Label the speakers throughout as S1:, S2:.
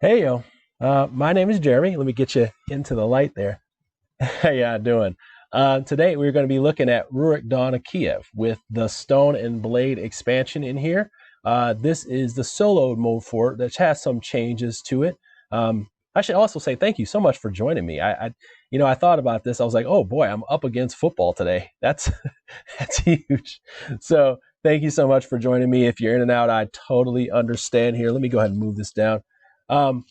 S1: Hey yo, my name is Jeremy. Let me get you into the light there. How y'all doing? Today we're going to be looking at Rurik Dawn of Kiev with the Stone and Blade expansion in here. This is the solo mode for it, which has some changes to it. I should also say thank you so much for joining me. I thought about this. I was like, oh boy, I'm up against football today. That's that's huge. So thank you so much for joining me. If you're in and out, I totally understand here. Let me go ahead and move this down. Um,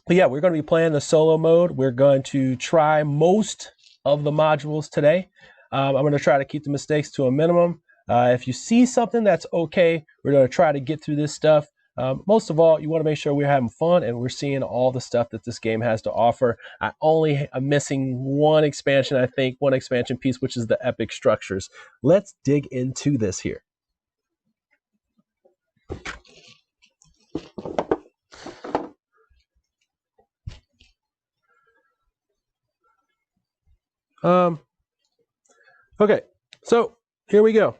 S1: but yeah, we're going to be playing the solo mode. We're going to try most of the modules today. I'm going to try to keep the mistakes to a minimum. If you see something that's okay, we're going to try to get through this stuff. Most of all, you want to make sure we're having fun and we're seeing all the stuff that this game has to offer. I only am missing one expansion, I think, one expansion piece, which is the epic structures. Let's dig into this here. Okay, so here we go.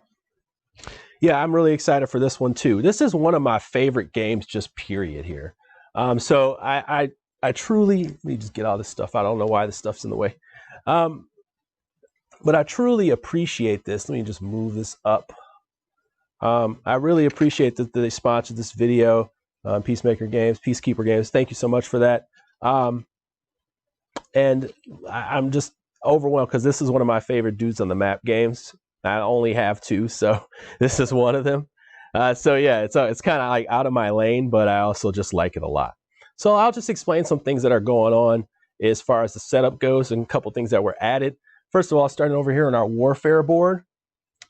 S1: Yeah, I'm really excited for this one too. This is one of my favorite games, just period here. So I truly, let me just get all this stuff out. I don't know why this stuff's in the way. But I truly appreciate this. Let me just move this up. I really appreciate that they sponsored this video, Peacemaker Games, Peacekeeper Games. Thank you so much for that. And I'm just overwhelmed because this is one of my favorite dudes on the map games. I only have two, so this is one of them. So yeah, it's kind of like out of my lane, but I also just like it a lot. So I'll just explain some things that are going on as far as the setup goes and a couple things that were added. First of all, starting over here on our warfare board,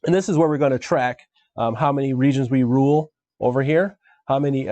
S1: and this is where we're going to track how many regions we rule over here, how many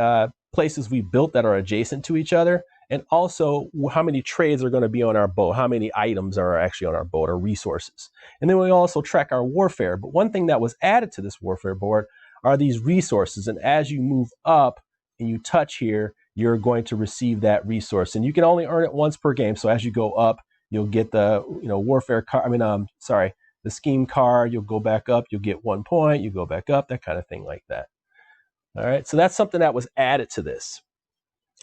S1: places we built that are adjacent to each other, and also how many trades are going to be on our boat, how many items are actually on our boat or resources. And then we also track our warfare. But one thing that was added to this warfare board are these resources. And as you move up and you touch here, you're going to receive that resource. And you can only earn it once per game. So as you go up, you'll get the warfare card. The scheme card. You'll go back up. You'll get 1 point. You go back up. That kind of thing like that. All right. So that's something that was added to this.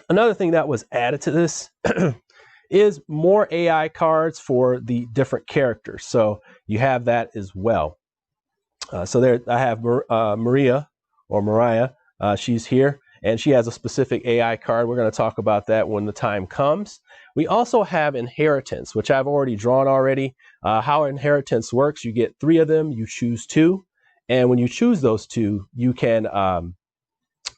S1: Another thing that was added to this is more AI cards for the different characters. So you have that as well. So there I have Maria or Mariah. She's here and she has a specific AI card. We're going to talk about that when the time comes. We also have inheritance, which I've already drawn already. How inheritance works, you get 3 of them, you choose 2. And when you choose those 2, you can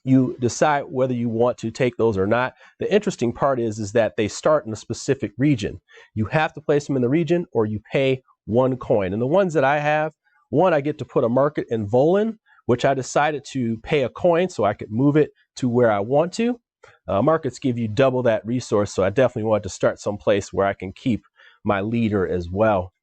S1: you decide whether you want to take those or not. The interesting part is that they start in a specific region. You have to place them in the region or you pay 1 coin. And the ones that I have, one, I get to put a market in Volin, which I decided to pay a coin so I could move it to where I want to. Markets give you double that resource, so I definitely want to start someplace where I can keep my leader as well.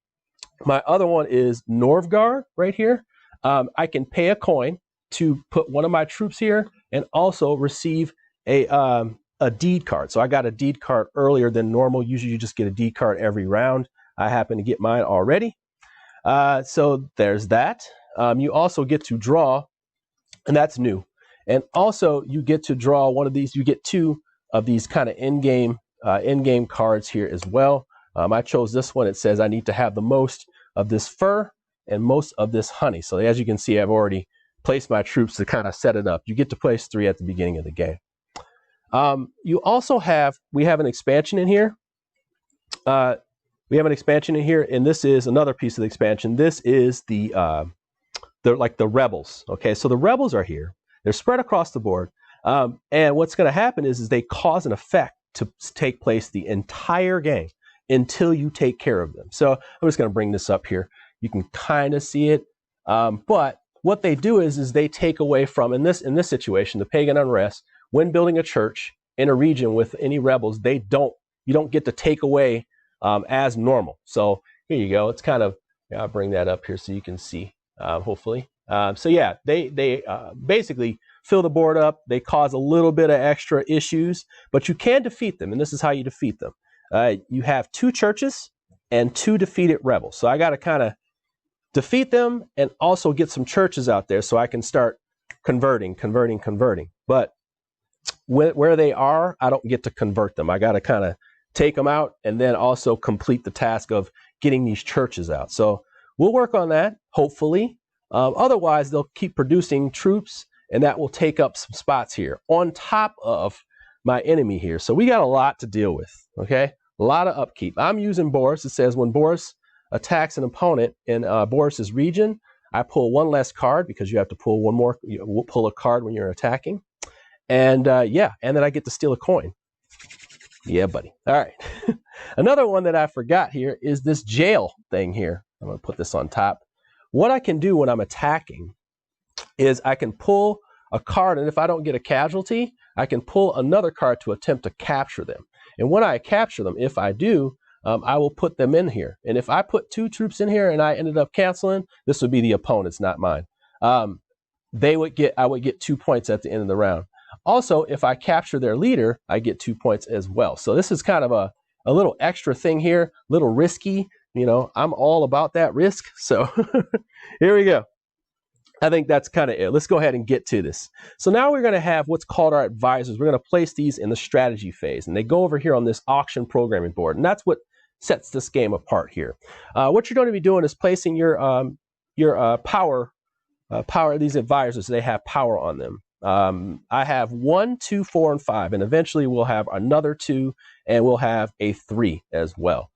S1: My other one is Norvgar right here. I can pay a coin to put one of my troops here and also receive a deed card. So I got a deed card earlier than normal. Usually you just get a deed card every round. I happen to get mine already. So there's that. You also get to draw, and that's new. And also you get to draw one of these. You get 2 of these kind of in-game cards here as well. I chose this one. It says I need to have the most of this fur and most of this honey. So as you can see, I've already place my troops to kind of set it up. You get to place 3 at the beginning of the game. We have an expansion in here. We have an expansion in here, and this is another piece of the expansion. This is the rebels. Okay, so the rebels are here. They're spread across the board. And what's going to happen is they cause an effect to take place the entire game until you take care of them. So I'm just going to bring this up here. You can kind of see it, but what they do is they take away from, in this situation, the pagan unrest. When building a church in a region with any rebels, you don't get to take away as normal. So here you go. It's kind of, I'll bring that up here so you can see, hopefully. So yeah, they basically fill the board up. They cause a little bit of extra issues, but you can defeat them, and this is how you defeat them. You have 2 churches and 2 defeated rebels. So I got to kind of defeat them and also get some churches out there so I can start converting. But where they are, I don't get to convert them. I got to kind of take them out and then also complete the task of getting these churches out. So we'll work on that, hopefully. Otherwise, they'll keep producing troops, and that will take up some spots here on top of my enemy here. So we got a lot to deal with, okay? A lot of upkeep. I'm using Boris. It says when Boris attacks an opponent in Boris's region, I pull one less card because you have to pull one more. You pull a card when you're attacking. And yeah, and then I get to steal a coin. Yeah, buddy. All right. Another one that I forgot here is this jail thing here. I'm going to put this on top. What I can do when I'm attacking is I can pull a card, and if I don't get a casualty, I can pull another card to attempt to capture them. And when I capture them, if I do, I will put them in here. And if I put 2 troops in here and I ended up canceling, this would be the opponent's, not mine. I would get 2 points at the end of the round. Also, if I capture their leader, I get 2 points as well. So this is kind of a little extra thing here, a little risky. You know, I'm all about that risk. So here we go. I think that's kind of it. Let's go ahead and get to this. So now we're going to have what's called our advisors. We're going to place these in the strategy phase, and they go over here on this auction programming board. And that's what sets this game apart here. What you're going to be doing is placing your power. These advisors, they have power on them. I have 1, 2, 4, and 5, and eventually we'll have another 2, and we'll have a 3 as well.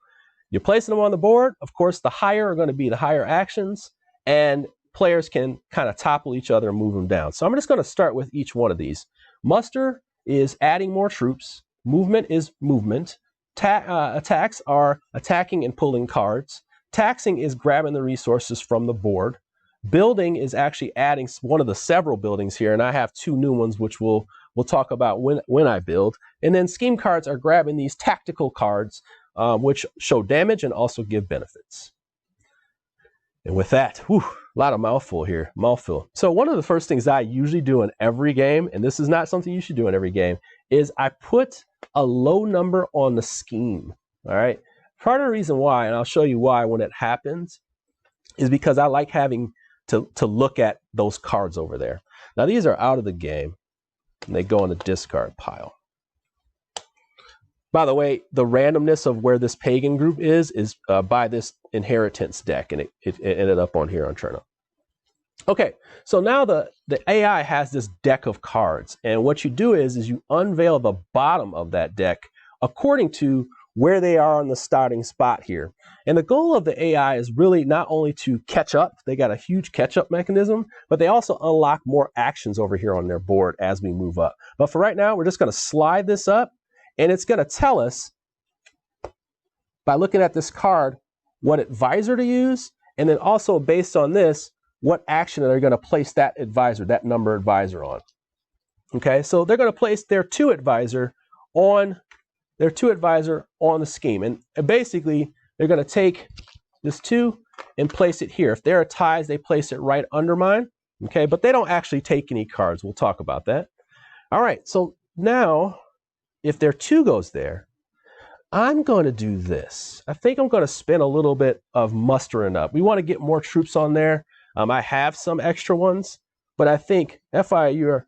S1: You're placing them on the board. Of course, the higher are going to be the higher actions, and players can kind of topple each other and move them down. So I'm just going to start with each one of these. Muster is adding more troops. Movement is movement. Attacks are attacking and pulling cards. Taxing is grabbing the resources from the board. Building is actually adding one of the several buildings here, and I have 2 new ones, which we'll talk about when I build. And then scheme cards are grabbing these tactical cards, which show damage and also give benefits. And with that, whew, a lot of mouthful here, mouthful. So one of the first things I usually do in every game, and this is not something you should do in every game, is I put a low number on the scheme, all right? Part of the reason why, and I'll show you why when it happens, is because I like having to look at those cards over there. Now these are out of the game, and they go in the discard pile. By the way, the randomness of where this pagan group is by this inheritance deck, and it ended up on here on Cherno. Okay, so now the AI has this deck of cards, and what you do is you unveil the bottom of that deck according to where they are on the starting spot here. And the goal of the AI is really not only to catch up, they got a huge catch-up mechanism, but they also unlock more actions over here on their board as we move up. But for right now, we're just going to slide this up, and it's going to tell us, by looking at this card, what advisor to use, and then also based on this, what action they're going to place that advisor, that number advisor on. Okay, so they're going to place their 2 advisor on the scheme. And basically, they're going to take this 2 and place it here. If there are ties, they place it right under mine. Okay, but they don't actually take any cards. We'll talk about that. All right, so now, if their 2 goes there, I'm going to do this. I think I'm going to spend a little bit of mustering up. We want to get more troops on there. I have some extra ones, but I think, FI, you're...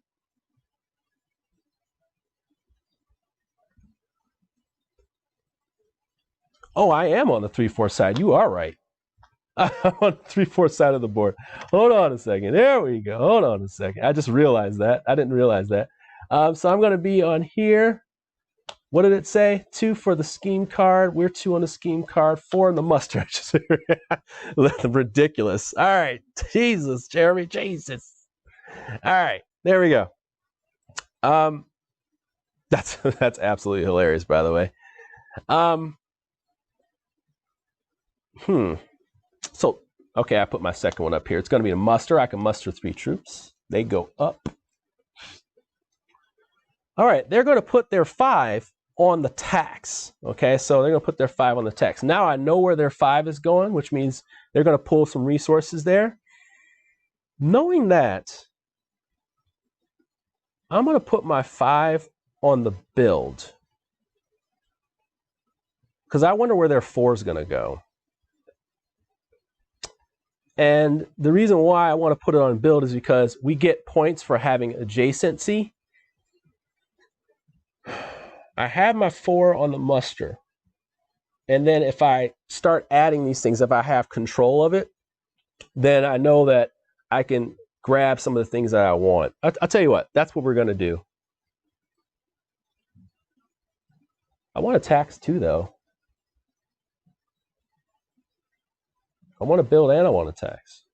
S1: Oh, I am on the 3-4 side. You are right. I'm on the 3-4 side of the board. Hold on a second. There we go. Hold on a second. I just realized that. I didn't realize that. So I'm going to be on here. What did it say? 2 for the scheme card. We're 2 on the scheme card. 4 in the muster. Ridiculous. All right. Jesus, Jeremy. Jesus. All right. There we go. That's absolutely hilarious, by the way. So, okay, I put my second one up here. It's going to be a muster. I can muster 3 troops. They go up. All right, they're going to put their 5 on the tax. Okay, so they're going to put their 5 on the tax. Now I know where their 5 is going, which means they're going to pull some resources there. Knowing that, I'm going to put my 5 on the build, because I wonder where their 4 is going to go. And the reason why I want to put it on build is because we get points for having adjacency. I have my 4 on the muster. And then if I start adding these things, if I have control of it, then I know that I can grab some of the things that I want. I'll tell you what, that's what we're going to do. I want to tax too, though. I want to build and I want to tax.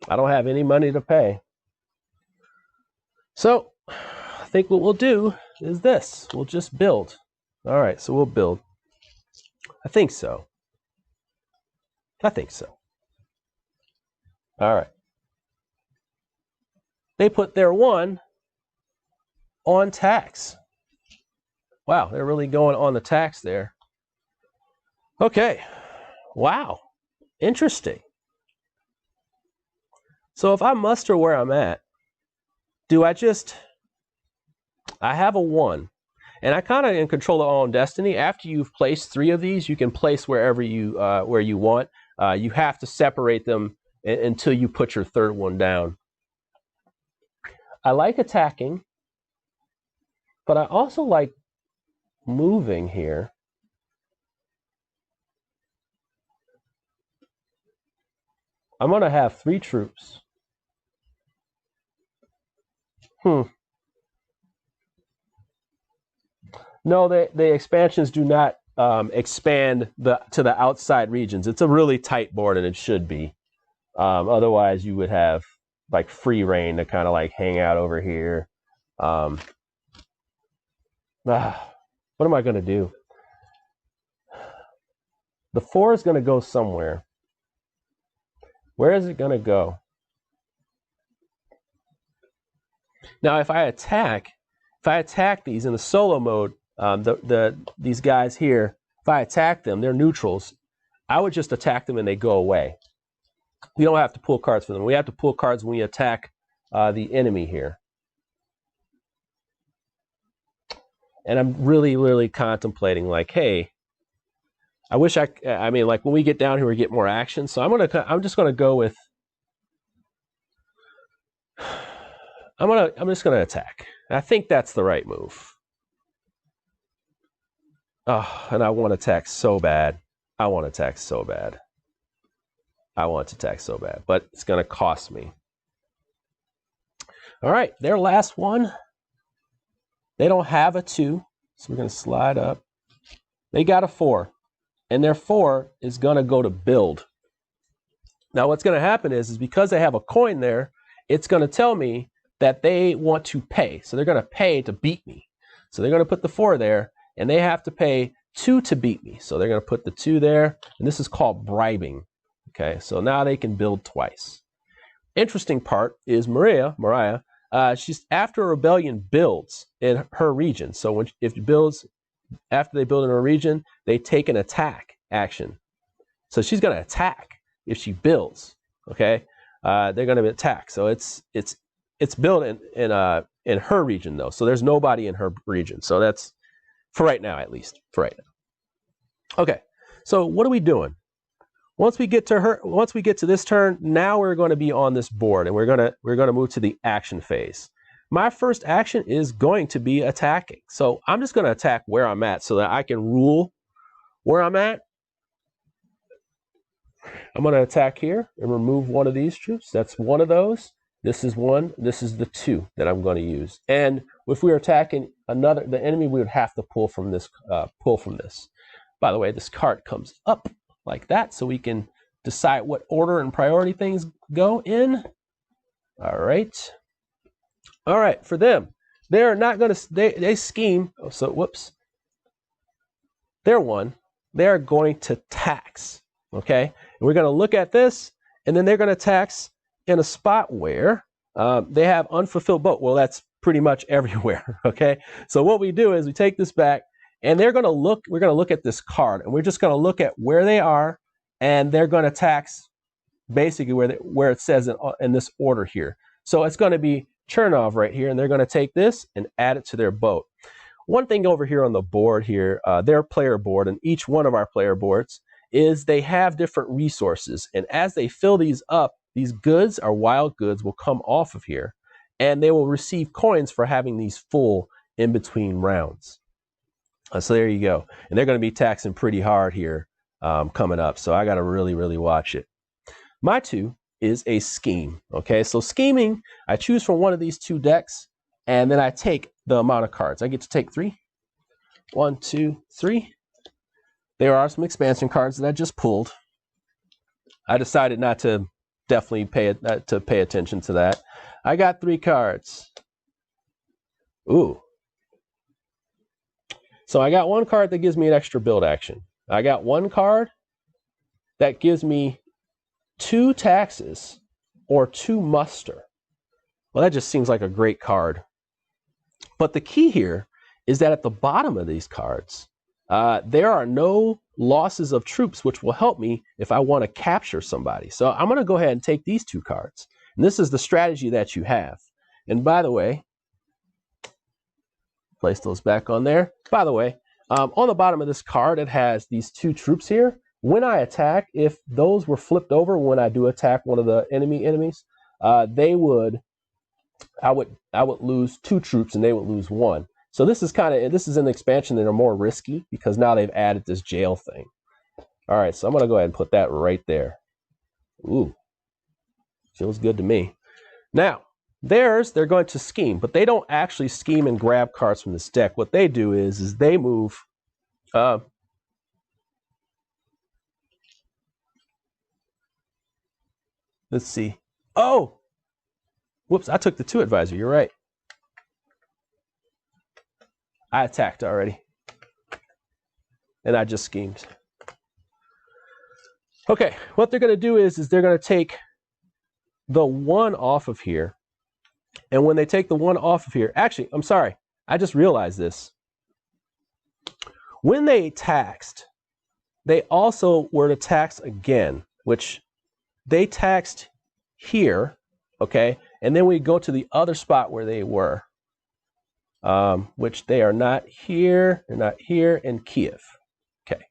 S1: I don't have any money to pay. So I think what we'll do is this. We'll just build. All right, so we'll build. I think so. I think so. All right. They put their 1 on tax. Wow, they're really going on the tax there. Okay. Wow. Interesting. So if I muster where I'm at, do I have a 1. And I kind of in control of my own destiny. After you've placed 3 of these, you can place wherever you where you want. You have to separate them until you put your 3rd one down. I like attacking, but I also like moving here. I'm going to have 3 troops. No, the expansions do not expand to the outside regions. It's a really tight board, and it should be. Otherwise, you would have like free reign to kind of like hang out over here. What am I going to do? The 4 is going to go somewhere. Where is it going to go? Now, if I attack these in the solo mode, these guys here, if I attack them, they're neutrals. I would just attack them and they go away. We don't have to pull cards for them. We have to pull cards when we attack the enemy here. And I'm really, really contemplating, like, hey, I wish I mean, like when we get down here, we get more action. So I'm just gonna go with. I'm just gonna attack. I think that's the right move. Oh, and I want to attack so bad. I want to attack so bad. I want to attack so bad, but it's gonna cost me. All right, their last one. They don't have a 2, so we're gonna slide up. They got a 4. And their 4 is going to go to build. Now what's going to happen is because they have a coin there, it's going to tell me that they want to pay. So they're going to pay to beat me. So they're going to put the 4 there, and they have to pay 2 to beat me. So they're going to put the 2 there, and this is called bribing. Okay, so now they can build twice. Interesting part is Mariah, she's after a rebellion builds in her region. So if it builds, after they build in a region, they take an attack action. So she's going to attack if she builds. Okay, they're going to attack. So it's built in her region though. So there's nobody in her region. So that's for right now, at least for right now. Okay, so what are we doing? Once we get to this turn, now we're going to be on this board, and we're going to move to the action phase. My first action is going to be attacking. So I'm just going to attack where I'm at so that I can rule where I'm at. I'm going to attack here and remove one of these troops. That's one of those. This is one. This is the 2 that I'm going to use. And if we were attacking the enemy, we would have to pull from this. By the way, this card comes up like that, so we can decide what order and priority things go in. All right. All right, for them, they're not going to, they scheme. Oh, so, whoops. They're one. They're going to tax, okay? And we're going to look at this, and then they're going to tax in a spot where they have unfulfilled vote. Well, that's pretty much everywhere, okay? So what we do is we take this back, and we're going to look at this card, and we're just going to look at where they are, and they're going to tax basically where it says in this order here. So it's going to be Chernov right here, and they're going to take this and add it to their boat. One thing over here on the board here, their player board, and each one of our player boards, is they have different resources. And as they fill these up, these goods, our wild goods, will come off of here, and they will receive coins for having these full in between rounds. So there you go. And they're going to be taxing pretty hard here coming up. So I got to really, really watch it. My 2 is a scheme. Okay, so scheming, I choose from one of these 2 decks, and then I take the amount of cards. I get to take 3. 1, 2, 3. There are some expansion cards that I just pulled. I decided not to definitely pay attention to that. I got 3 cards. Ooh. So I got 1 card that gives me an extra build action. I got 1 card that gives me 2 taxes or 2 muster. Well, that just seems like a great card. But the key here is that at the bottom of these cards, there are no losses of troops, which will help me if I want to capture somebody. So I'm going to go ahead and take these 2 cards. And this is the strategy that you have. And by the way, place those back on there. By the way, on the bottom of this card, it has these 2 troops here. When I attack, if those were flipped over when I do attack one of the enemies, I would lose 2 troops and they would lose 1. So this is an expansion that are more risky because now they've added this jail thing. All right, so I'm going to go ahead and put that right there. Ooh, feels good to me. Now, they're going to scheme, but they don't actually scheme and grab cards from this deck. What they do is they move. Let's see. Oh, whoops! I took the 2 advisor. You're right. I attacked already. And I just schemed. Okay, what they're going to do is they're going to take the 1 off of here. And when they take the 1 off of here, actually, I'm sorry. I just realized this. When they taxed, they also were to tax again, which they taxed here, okay? And then we go to the other spot where they were. Which they are not here, they're not here, in Kiev. Okay.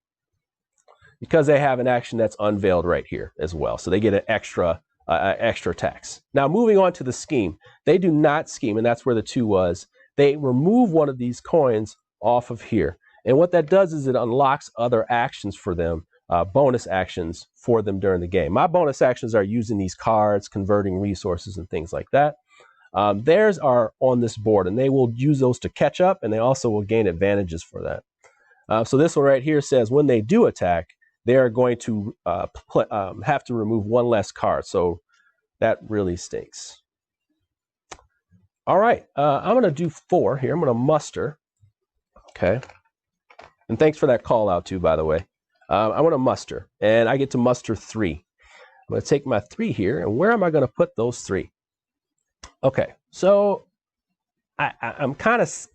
S1: Because they have an action that's unveiled right here as well. So they get an extra tax. Now moving on to the scheme. They do not scheme, and that's where the 2 was. They remove one of these coins off of here. And what that does is it unlocks other actions for them, bonus actions for them during the game. My bonus actions are using these cards, converting resources, and things like that. Theirs are on this board, and they will use those to catch up, and they also will gain advantages for that. So this one right here says when they do attack, they are going to have to remove 1 less card. So that really stinks. All right, I'm going to do 4 here. I'm going to muster. Okay. And thanks for that call out too, by the way. I'm going to muster, and I get to muster 3. I'm going to take my 3 here, and where am I going to put those 3? Okay, so I'm kind of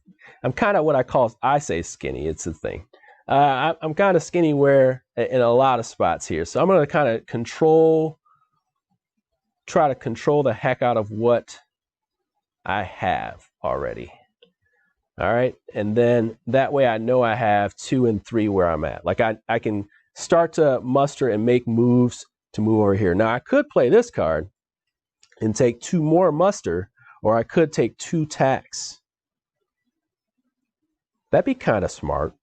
S1: what I say skinny. It's a thing. I'm kind of skinny where in a lot of spots here. So I'm going to kind of try to control the heck out of what I have already. All right, and then that way I know I have 2 and 3 where I'm at. Like I can start to muster and make moves to move over here. Now I could play this card and take 2 more muster, or I could take 2 tax. That'd be kind of smart.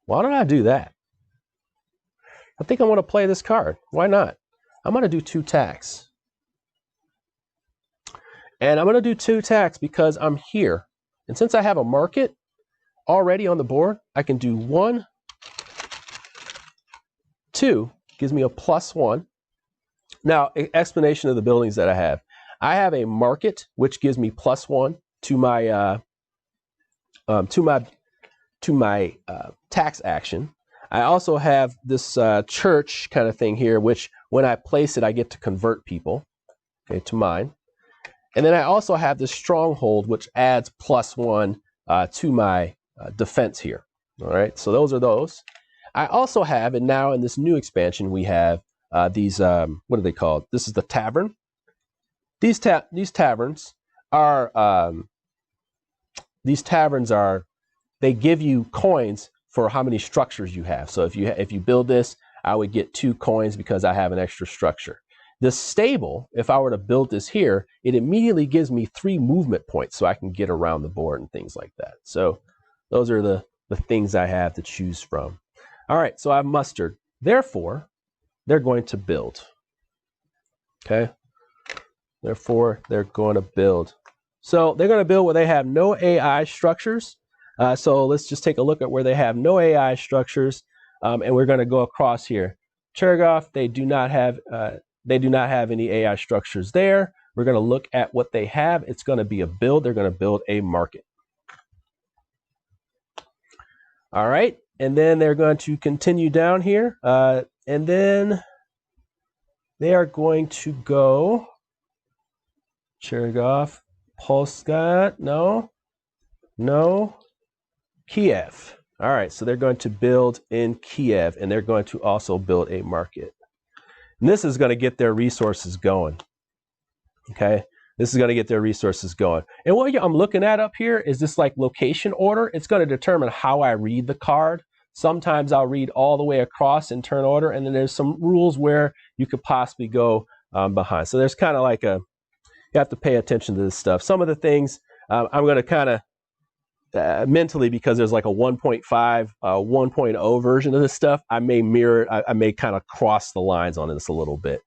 S1: Why don't I do that? I think I want to play this card. Why not? I'm going to do 2 tax. And I'm going to do 2 tax because I'm here. And since I have a market already on the board, I can do 1, 2, gives me a +1. Now, explanation of the buildings that I have. I have a market, which gives me +1 to my tax action. I also have this church kind of thing here, which when I place it, I get to convert people, okay, to mine. And then I also have this stronghold, which adds +1 to my defense here. All right, so those are those. I also have, and now in this new expansion, we have these, what are they called? This is the tavern. These taverns are, they give you coins for how many structures you have. So if you build this, I would get 2 coins because I have an extra structure. This stable, if I were to build this here, it immediately gives me 3 movement points so I can get around the board and things like that. So those are the things I have to choose from. All right, so I've mustered. Therefore, they're going to build. Okay? Therefore, they're going to build. So they're going to build where they have no AI structures. So let's just take a look at where they have no AI structures, and we're going to go across here. Chergov, they do not have any AI structures there. We're going to look at what they have. It's going to be a build. They're going to build a market. All right, and then they're going to continue down here, and then they are going to go Chergov, Polska, no, Kiev. All right, so they're going to build in Kiev, and they're going to also build a market. And this is going to get their resources going. Okay, this is going to get their resources going. And what I'm looking at up here is this like location order. It's going to determine how I read the card. Sometimes I'll read all the way across in turn order, and then there's some rules where you could possibly go behind. So there's kind of like you have to pay attention to this stuff. Some of the things I'm going to kind of mentally, because there's like a 1.5, 1.0 version of this stuff, I may mirror it. I may kind of cross the lines on this a little bit.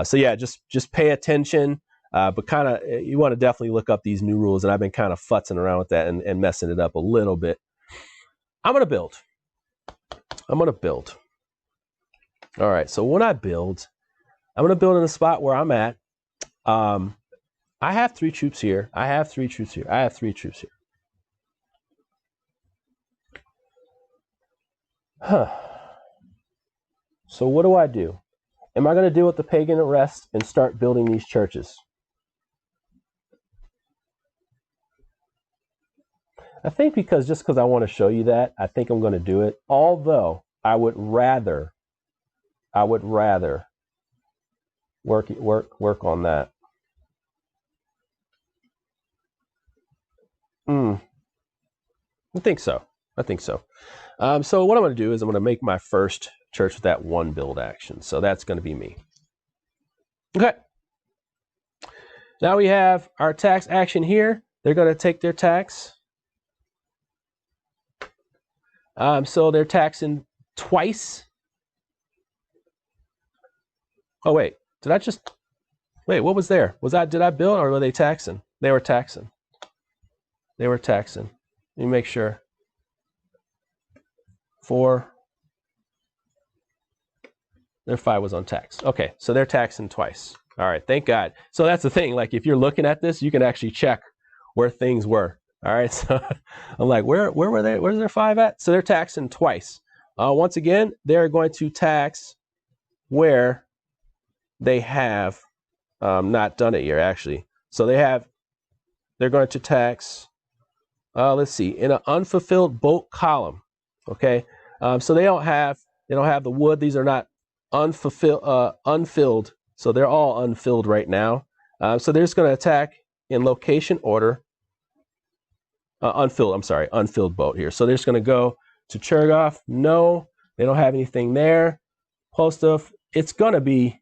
S1: So yeah, just pay attention, but kind of you want to definitely look up these new rules, and I've been kind of futzing around with that and messing it up a little bit. I'm going to build. All right, so when I build, I'm going to build in a spot where I'm at. I have 3 troops here. I have 3 troops here. I have 3 troops here. So what do? Am I going to deal with the pagan arrest and start building these churches? I think because I want to show you that, I think I'm going to do it. Although I would rather work on that. I think so. So what I'm going to do is I'm going to make my first church with that 1 build action. So that's going to be me. Okay. Now we have our tax action here. They're going to take their tax. So they're taxing twice. Oh, wait. What was there? Did I build, or were they taxing? They were taxing. Let me make sure. 4. Their 5 was on tax. Okay, so they're taxing twice. All right, thank God. So that's the thing. Like, if you're looking at this, you can actually check where things were. All right, so I'm like, where were they? Where's their 5 at? So they're taxing twice. Once again, they're going to tax where they have not done it here, actually. So they're going to tax, let's see, in an unfulfilled boat column. Okay, so they don't have the wood. These are not unfilled. So they're all unfilled right now. So they're just going to attack in location order. Unfilled boat here. So they're just going to go to Chergov. No, they don't have anything there. Postov, it's going to be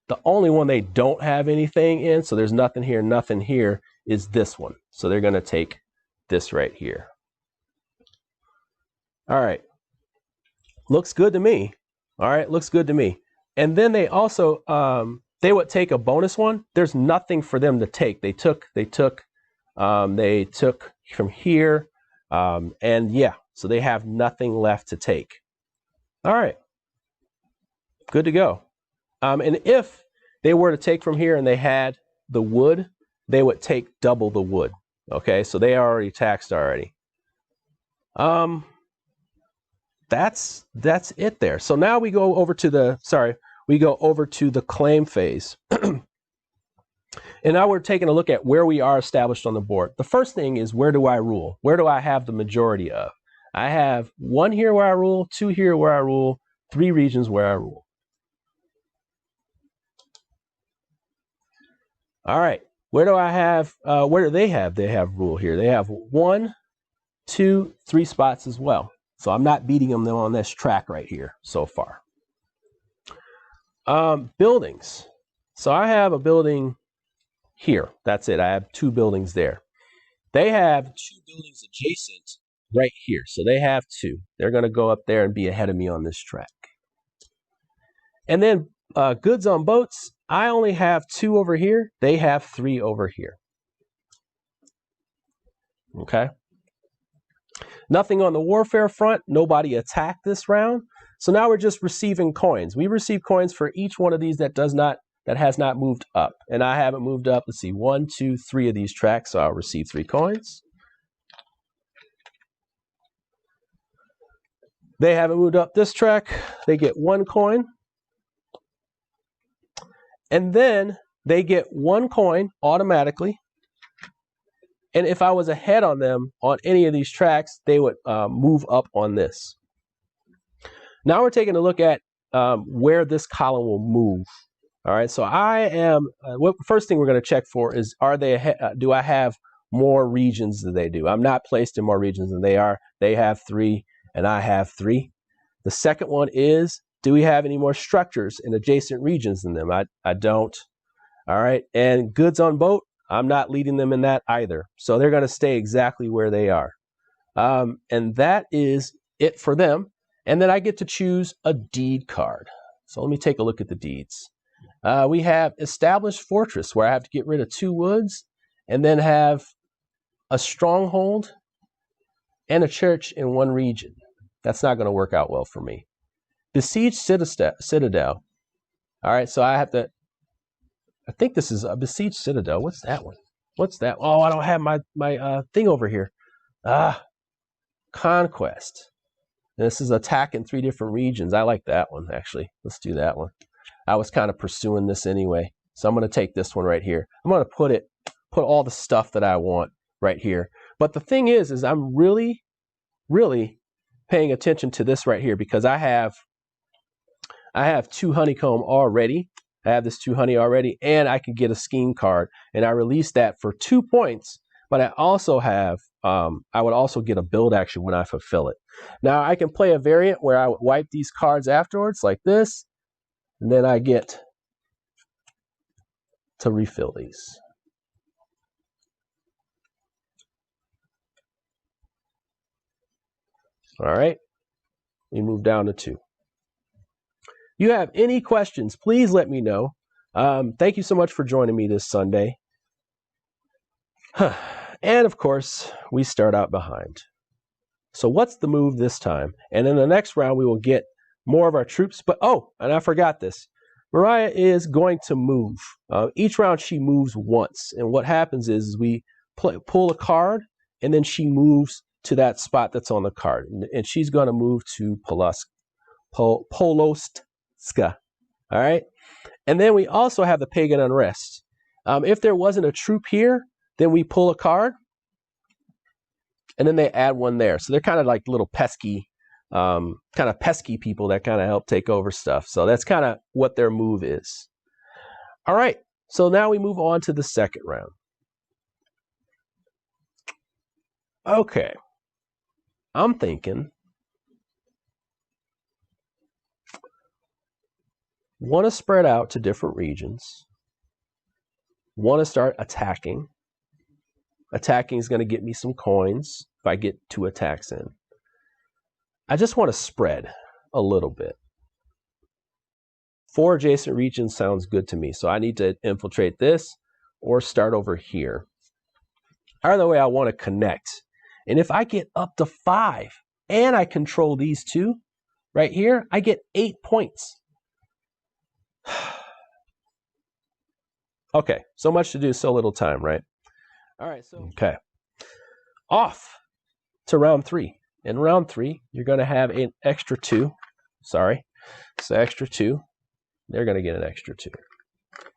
S1: the only one they don't have anything in. So there's nothing here is this one. So they're going to take this right here. All right. Looks good to me. All right. Looks good to me. And then they also, they would take a bonus one. There's nothing for them to take. They took from here. And yeah, so they have nothing left to take. All right. Good to go. And if they were to take from here and they had the wood, they would take double the wood. Okay. So they are already taxed already. That's it there. So now we go over to the claim phase. And now we're taking a look at where we are established on the board. The first thing is, where do I rule? Where do I have the majority of? I have 1 here where I rule, 2 here where I rule, 3 regions where I rule. All right. Where do I have, where do they have? They have rule here. They have 1, 2, 3 spots as well. So I'm not beating them on this track right here so far. Buildings. So I have a building here. That's it. I have 2 buildings there. They have 2 buildings adjacent right here. So they have 2. They're going to go up there and be ahead of me on this track. And then goods on boats. I only have 2 over here. They have 3 over here. Okay. Nothing on the warfare front. Nobody attacked this round. So now we're just receiving coins. We receive coins for each one of these that has not moved up. And I haven't moved up. Let's see, 1, 2, 3 of these tracks. So I'll receive 3 coins. They haven't moved up this track. They get 1 coin. And then they get 1 coin automatically. And if I was ahead on them on any of these tracks, they would move up on this. Now we're taking a look at where this column will move. All right, so I am, first thing we're going to check for is, are they ahead, do I have more regions than they do? I'm not placed in more regions than they are. They have 3 and I have 3. The second one is, do we have any more structures in adjacent regions than them? I don't. All right, and goods on boat, I'm not leading them in that either. So they're going to stay exactly where they are. And that is it for them. And then I get to choose a deed card. So let me take a look at the deeds. We have established fortress, where I have to get rid of 2 woods and then have a stronghold and a church in 1 region. That's not going to work out well for me. Besieged citadel. All right, so I have to, I think this is a besieged citadel. What's that one? What's that? Oh, I don't have my thing over here. Conquest. And this is attack in 3 different regions. I like that one, actually. Let's do that one. I was kind of pursuing this anyway. So I'm going to take this one right here. I'm going to put all the stuff that I want right here. But the thing is I'm really, really paying attention to this right here, because I have 2 honeycomb already. I have this 2 honey already, and I can get a scheme card, and I release that for 2 points. But I also have, I would also get a build action when I fulfill it. Now I can play a variant where I would wipe these cards afterwards like this, and then I get to refill these. All right, we move down to 2. You have any questions, please let me know. Thank you so much for joining me this Sunday. And of course, we start out behind. So what's the move this time? And in the next round, we will get more of our troops. But oh, and I forgot this. Mariah is going to move. Each round she moves once. And what happens is we pull a card, and then she moves to that spot that's on the card. And she's going to move to Polostka. All right. And then we also have the Pagan Unrest. If there wasn't a troop here, then we pull a card, and then they add 1 there. So they're kind of like little pesky, people that kind of help take over stuff. So that's kind of what their move is. All right. So now we move on to the second round. Okay. I'm thinking, want to spread out to different regions. Want to start attacking. Attacking is going to get me some coins if I get 2 attacks in. I just want to spread a little bit. 4 adjacent regions sounds good to me. So I need to infiltrate this or start over here. Either way, I want to connect. And if I get up to 5 and I control these 2 right here, I get 8 points. Okay, so much to do, so little time, right? All right, so okay. Off to round 3. In round 3, you're going to have an extra 2. Sorry. So extra 2. They're going to get an extra 2.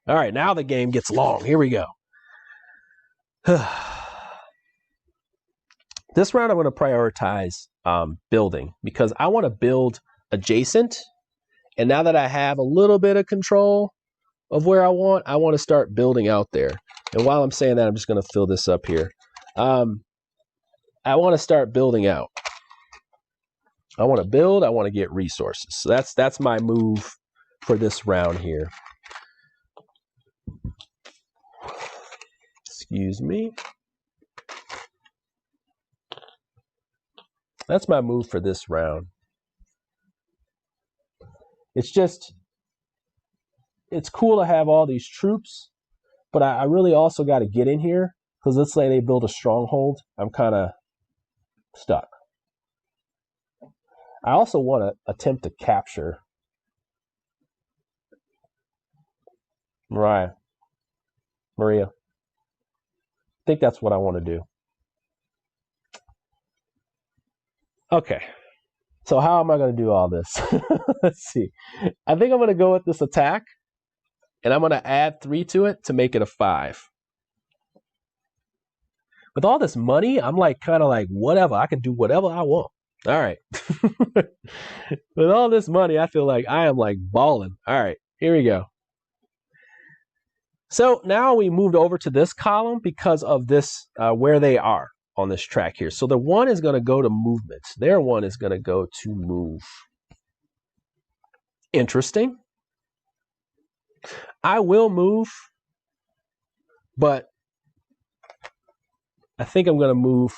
S1: All right, now the game gets long. Here we go. This round I'm going to prioritize building, because I want to build adjacent. And now that I have a little bit of control of where I want to start building out there. And while I'm saying that, I'm just going to fill this up here. I want to start building out. I want to build. I want to get resources. So that's my move for this round here. Excuse me. That's my move for this round. It's just, it's cool to have all these troops, but I really also got to get in here, because let's say they build a stronghold. I'm kind of stuck. I also want to attempt to capture Maria. I think that's what I want to do. Okay. So how am I going to do all this? Let's see. I think I'm going to go with this attack, and I'm going to add 3 to it to make it a 5. With all this money, I'm like kind of like, whatever. I can do whatever I want. All right. With all this money, I feel like I am like balling. All right, here we go. So now we moved over to this column because of this, where they are on this track here. So the 1 is going to go to movements. Their 1 is going to go to move. Interesting. I will move, but I think I'm going to move.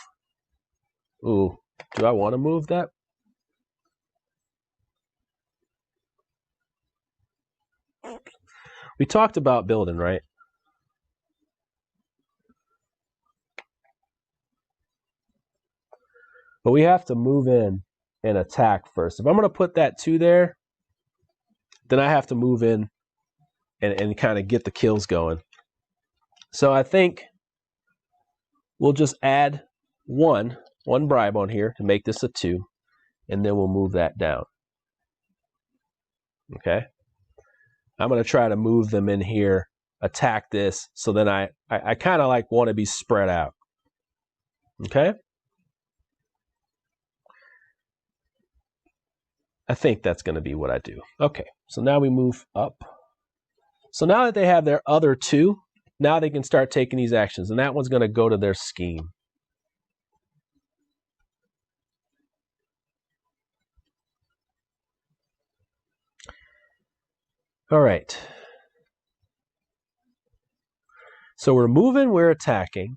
S1: Ooh, do I want to move that? We talked about building, right? But we have to move in and attack first. If I'm going to put that 2 there, then I have to move in and kind of get the kills going. So I think we'll just add one bribe on here to make this a 2, and then we'll move that down. Okay? I'm going to try to move them in here, attack this, so then I kind of like want to be spread out. Okay? I think that's going to be what I do. Okay, so now we move up. So now that they have their other 2, now they can start taking these actions, and that one's going to go to their scheme. All right. So we're moving, we're attacking.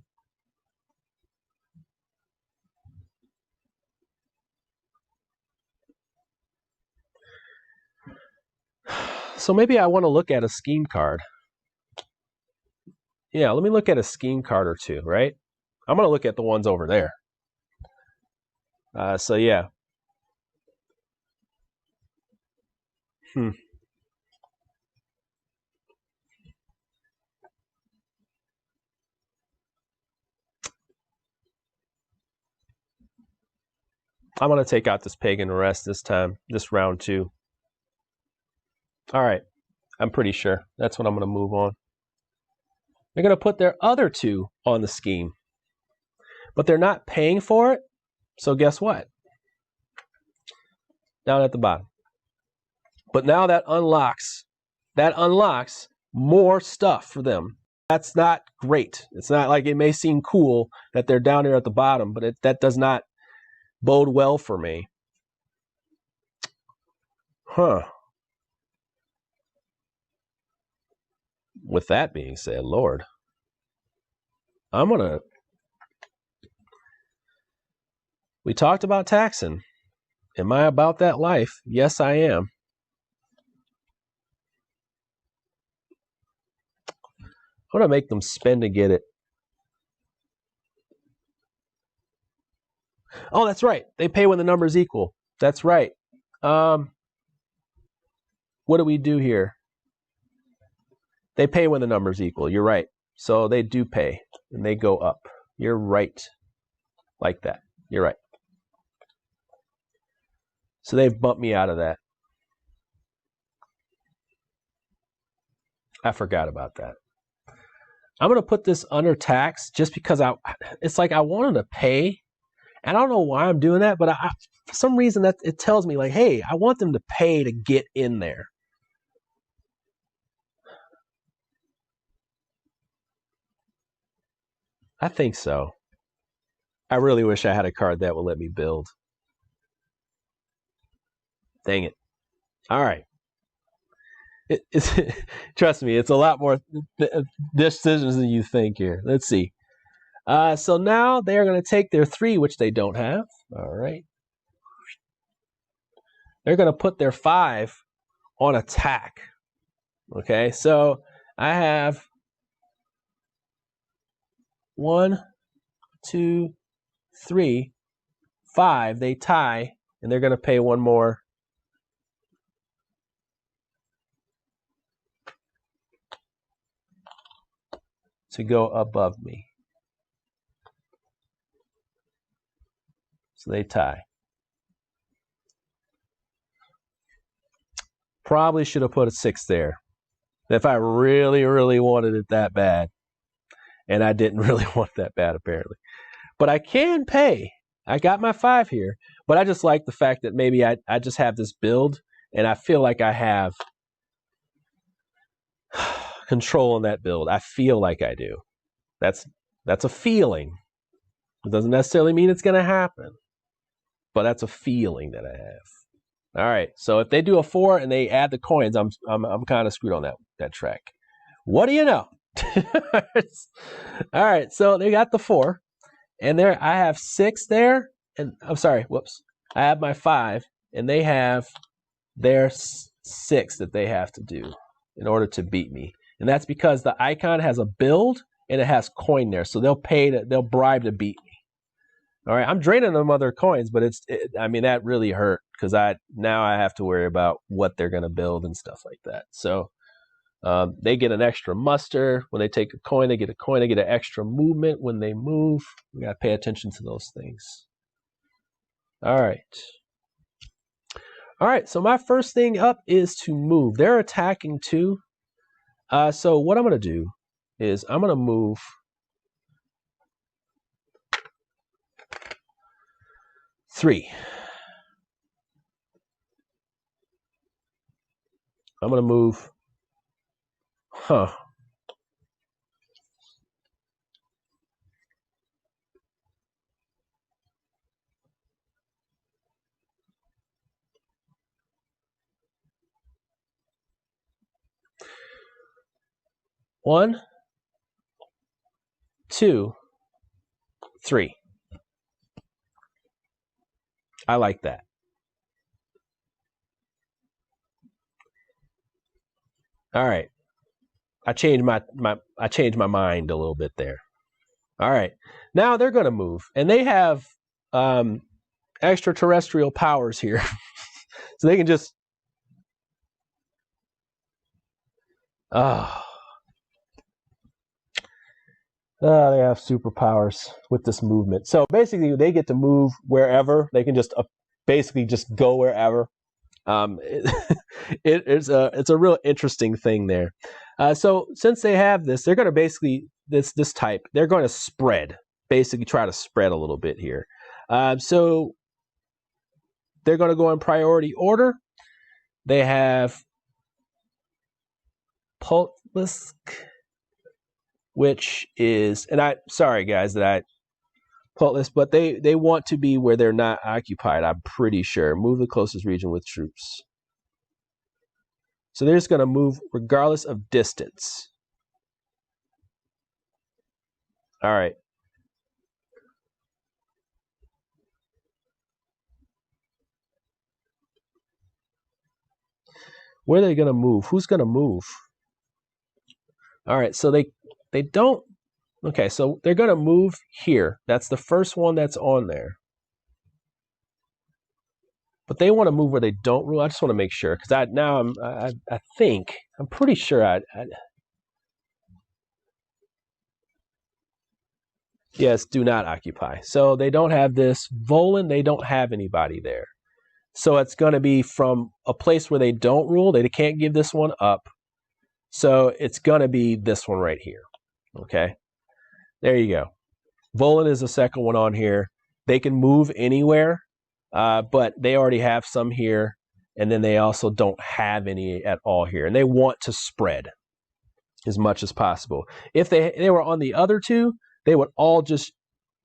S1: So maybe I want to look at a scheme card. Yeah, let me look at a scheme card or 2, right? I'm going to look at the ones over there. So yeah. I'm going to take out this pagan arrest this time, this round 2. All right, I'm pretty sure that's what I'm going to move on. They're going to put their other 2 on the scheme, but they're not paying for it. So guess what? Down at the bottom. But now that unlocks more stuff for them. That's not great. It's not like, it may seem cool that they're down here at the bottom, but that does not bode well for me. Huh. With that being said, Lord, we talked about taxing. Am I about that life? Yes, I am. I'm going to make them spend to get it. Oh, that's right. They pay when the numbers equal. That's right. What do we do here? They pay when the numbers equal. You're right. So they do pay, and they go up. You're right. Like that. You're right. So they've bumped me out of that. I forgot about that. I'm going to put this under tax just because it's like I wanted to pay. And I don't know why I'm doing that, but for some reason that it tells me like, hey, I want them to pay to get in there. I think so. I really wish I had a card that would let me build. Dang it. All right. trust me, it's a lot more decisions than you think here. Let's see. So now they're going to take their 3, which they don't have. All right. They're going to put their 5 on attack. Okay, so I have 1, 2, 3, 5. They tie, and they're going to pay 1 more. To go above me. So they tie. Probably should have put a 6 there. If I really, really wanted it that bad. And I didn't really want that bad, apparently. But I can pay. I got my 5 here. But I just like the fact that maybe I just have this build. And I feel like I have control on that build. I feel like I do. That's a feeling. It doesn't necessarily mean it's going to happen. But that's a feeling that I have. All right, so if they do a 4 and they add the coins, I'm kind of screwed on that track. What do you know? All right, so they got the 4, and there I have 6 there, and I'm sorry, whoops. I have my 5, and they have their 6 that they have to do in order to beat me, and that's because the icon has a build and it has coin there, so they'll bribe to beat me. All right, I'm draining them other coins, but I mean, that really hurt because now I have to worry about what they're going to build and stuff like that. So they get an extra muster. When they take a coin, they get a coin. They get an extra movement when they move. We got to pay attention to those things. All right. All right, so my first thing up is to move. They're attacking too. So what I'm going to do is I'm going to move 3. I'm going to move, 1, 2, 3. I like that. All right. I changed my mind a little bit there. All right. Now they're going to move, and they have extraterrestrial powers here. So they can just they have superpowers with this movement. So basically they get to move wherever. They can just basically just go wherever. It's a real interesting thing there. So since they have this, they're going to basically this type. They're going to spread, basically try to spread a little bit here. So they're going to go in priority order. They have Pultlisk, which is, and sorry guys that I Pultlisk, but they want to be where they're not occupied. I'm pretty sure. Move the closest region with troops. So they're just going to move regardless of distance. All right. Where are they going to move? Who's going to move? All right, so they don't. Okay, so they're going to move here. That's the first one that's on there. But they want to move where they don't rule. I just want to make sure because I think I'm pretty sure yes, do not occupy. So they don't have this. Volan, they don't have anybody there. So it's going to be from a place where they don't rule. They can't give this one up. So it's going to be this one right here. Okay. There you go. Volan is the second one on here. They can move anywhere, but they already have some here. And then they also don't have any at all here. And they want to spread as much as possible. If they were on the other two, they would all just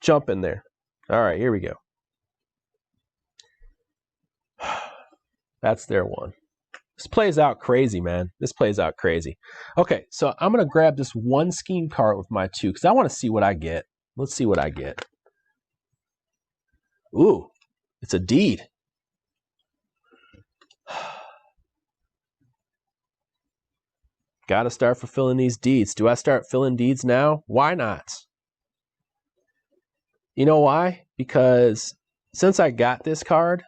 S1: jump in there. All right, here we go. That's their one. This plays out crazy, man. This plays out crazy. Okay, so I'm going to grab this one scheme card with my 2 because I want to see what I get. Let's see what I get. Ooh, it's a deed. Got to start fulfilling these deeds. Do I start filling deeds now? Why not? You know why? Because since I got this card,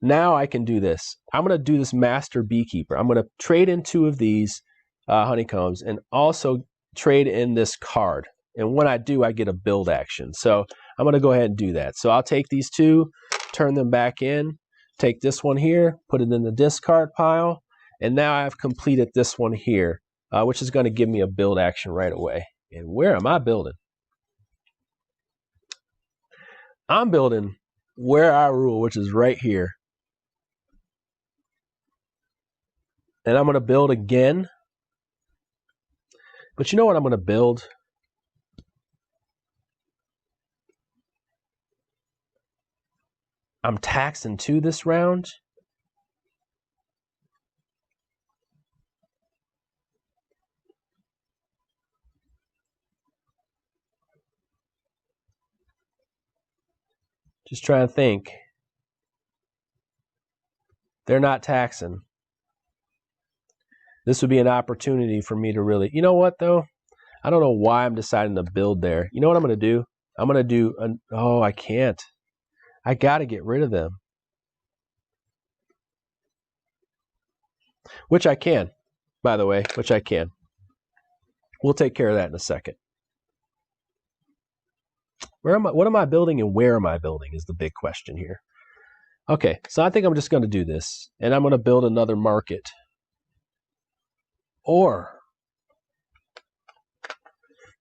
S1: now I can do this. I'm going to do this Master Beekeeper. I'm going to trade in 2 of these honeycombs and also trade in this card. And when I do, I get a build action. So I'm going to go ahead and do that. So I'll take these 2, turn them back in, take this one here, put it in the discard pile, and now I've completed this one here, which is going to give me a build action right away. And where am I building? I'm building where I rule, which is right here. And I'm going to build again. But you know what I'm going to build? I'm taxing 2 this round. Just trying to think. They're not taxing. This would be an opportunity for me to really, you know what though? I don't know why I'm deciding to build there. You know what I'm going to do? I'm going to do, oh, I can't. I got to get rid of them. Which I can, by the way, which I can. We'll take care of that in a second. What am I building and where am I building is the big question here. Okay, so I think I'm just going to do this. And I'm going to build another market. Or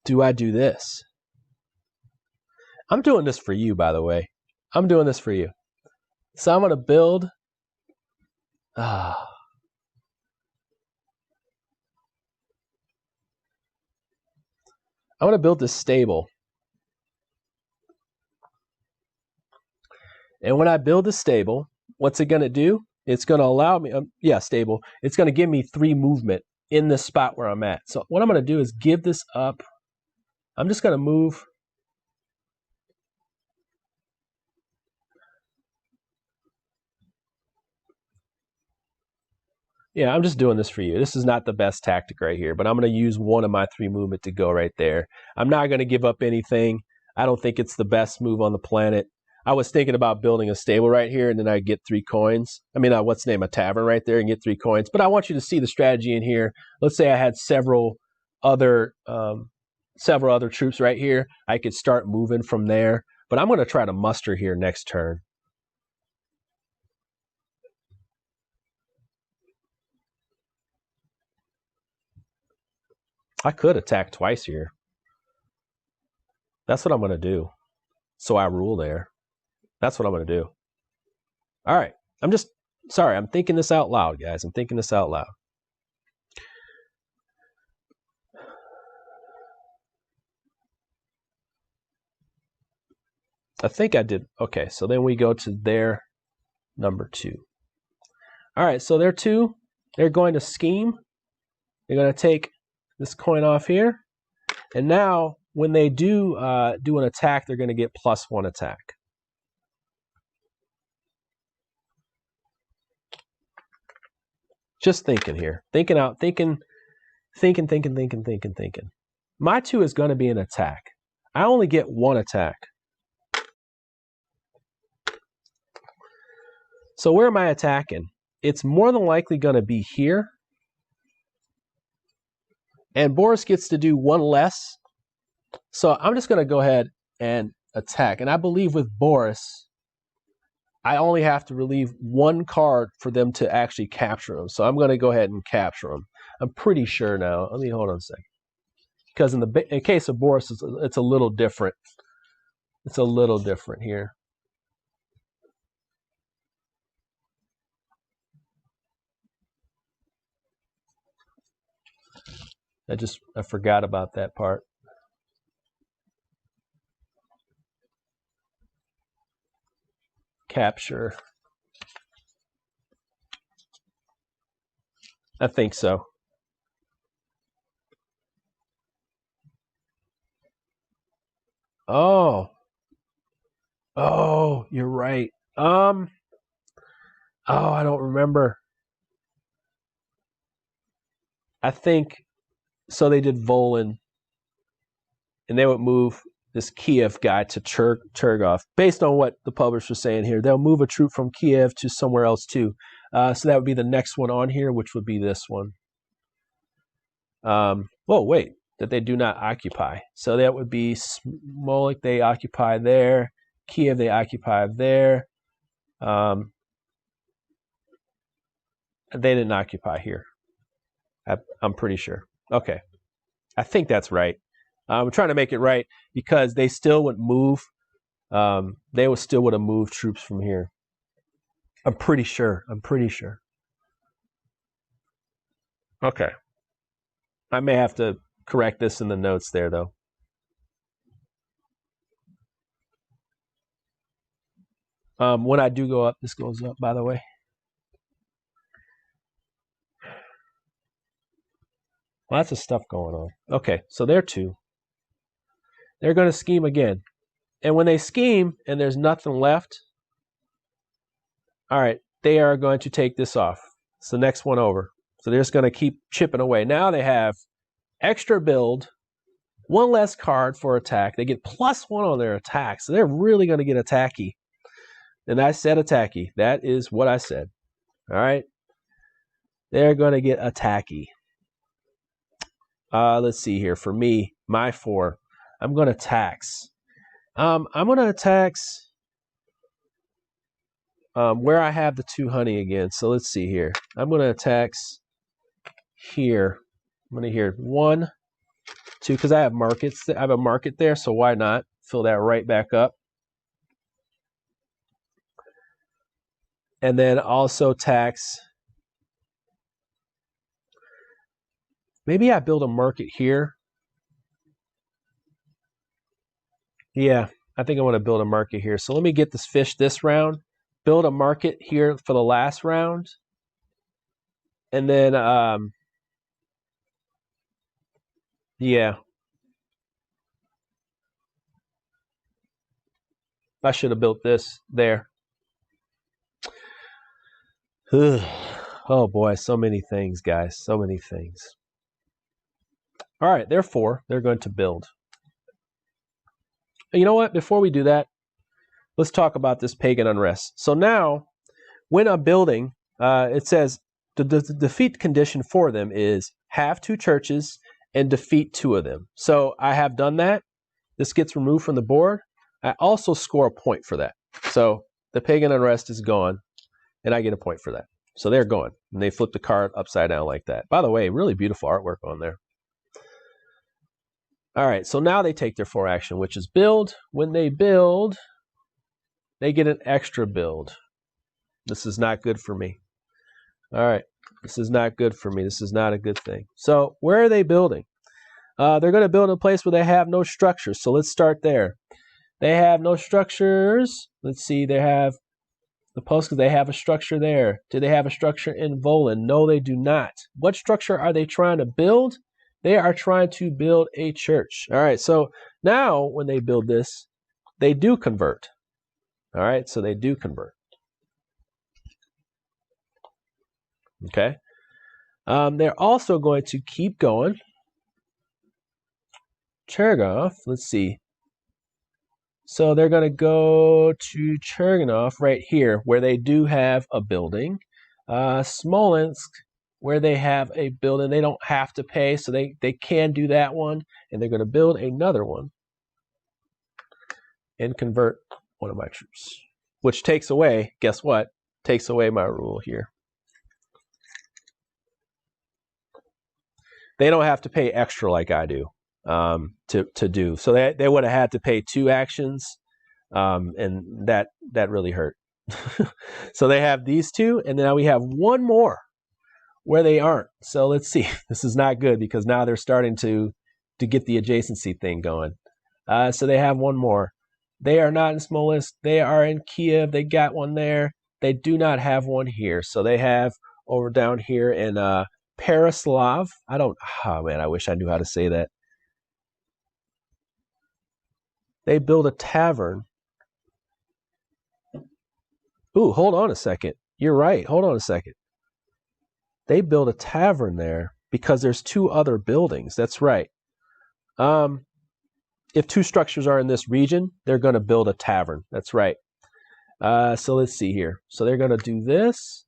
S1: do I do this? I'm doing this for you, by the way. I'm doing this for you. So I'm going to build. I'm going to build this stable. And when I build a stable, what's it going to do? It's going to allow me, stable. It's going to give me 3 movement in the spot where I'm at. So what I'm going to do is give this up. I'm just going to move. Yeah, I'm just doing this for you. This is not the best tactic right here, but I'm going to use 1 of my 3 movement to go right there. I'm not going to give up anything. I don't think it's the best move on the planet. I was thinking about building a stable right here, and then I get 3 coins. I mean, a tavern right there and get 3 coins. But I want you to see the strategy in here. Let's say I had several other troops right here. I could start moving from there. But I'm going to try to muster here next turn. I could attack twice here. That's what I'm going to do. So I rule there. That's what I'm going to do. All right. I'm thinking this out loud, guys. I'm thinking this out loud. I think I did. Okay, so then we go to their number 2. All right, so their 2, they're going to scheme. They're going to take this coin off here. And now when they do an attack, they're going to get +1 attack. Just thinking here. Thinking. My 2 is going to be an attack. I only get 1 attack. So where am I attacking? It's more than likely going to be here. And Boris gets to do 1 less. So I'm just going to go ahead and attack. And I believe with Boris, I only have to relieve 1 card for them to actually capture him. So I'm going to go ahead and capture him. I'm pretty sure now. Let me hold on a second. Because in case of Boris, it's a little different. It's a little different here. I forgot about that part. Capture. I think so. Oh, oh, you're right. Oh, I don't remember. I think so. They did Volin, and they would move this Kiev guy to Chergov. Based on what the publisher's saying here, they'll move a troop from Kiev to somewhere else too. So that would be the next one on here, which would be this one. Oh, wait, that they do not occupy. So that would be Smolik, they occupy there. Kiev, they occupy there. They didn't occupy here. I'm pretty sure. Okay. I think that's right. I'm trying to make it right because they still would move. They would still would have moved troops from here. I'm pretty sure. Okay. I may have to correct this in the notes there, though. When I do go up, this goes up, by the way. Lots of stuff going on. Okay, so there two. They're going to scheme again. And when they scheme and there's nothing left, all right, they are going to take this off. It's the next one over. So they're just going to keep chipping away. Now they have extra build, one less card for attack. They get +1 on their attack. So they're really going to get attacky. And I said attacky. That is what I said. All right. They're going to get attacky. Let's see here. For me, my 4, I'm going to tax. I'm going to tax where I have the 2 honey again. So let's see here. I'm going to tax here. I'm going to hear 1, 2, because I have markets. I have a market there, so why not fill that right back up? And then also tax. Maybe I build a market here. Yeah, I think I want to build a market here. So let me get this fish this round. Build a market here for the last round. And then, yeah. I should have built this there. Oh boy, so many things, guys. So many things. All right, therefore, they're going to build. You know what? Before we do that, let's talk about this pagan unrest. So now, when I'm building, it says the defeat condition for them is have 2 churches and defeat 2 of them. So I have done that. This gets removed from the board. I also score a point for that. So the pagan unrest is gone, and I get a point for that. So they're gone, and they flip the card upside down like that. By the way, really beautiful artwork on there. All right, so now they take their 4 action, which is build. When they build, they get an extra build. This is not good for me. All right, this is not good for me. This is not a good thing. So where are they building? They're going to build in a place where they have no structures. So let's start there. They have no structures. Let's see, they have the post because they have a structure there. Do they have a structure in Volin? No, they do not. What structure are they trying to build? They are trying to build a church. All right, so now when they build this, they do convert. All right, so they do convert. Okay. They're also going to keep going. Chergov, let's see. So they're going to go to Cherganov right here, where they do have a building. Smolensk, where they have a building. They don't have to pay, so they can do that one. And they're going to build another one and convert one of my troops, which takes away, guess what? Takes away my rule here. They don't have to pay extra like I do to do. So they would have had to pay 2 actions, and that really hurt. So they have these 2, and now we have one more where they aren't. So let's see. This is not good because now they're starting to get the adjacency thing going. So they have one more. They are not in Smolensk. They are in Kiev. They got one there. They do not have one here. So they have over down here in Perislav. Oh man, I wish I knew how to say that. They build a tavern. Ooh, hold on a second. You're right. Hold on a second. They build a tavern there because there's 2 other buildings. That's right. If 2 structures are in this region, they're going to build a tavern. That's right. So let's see here. So they're going to do this.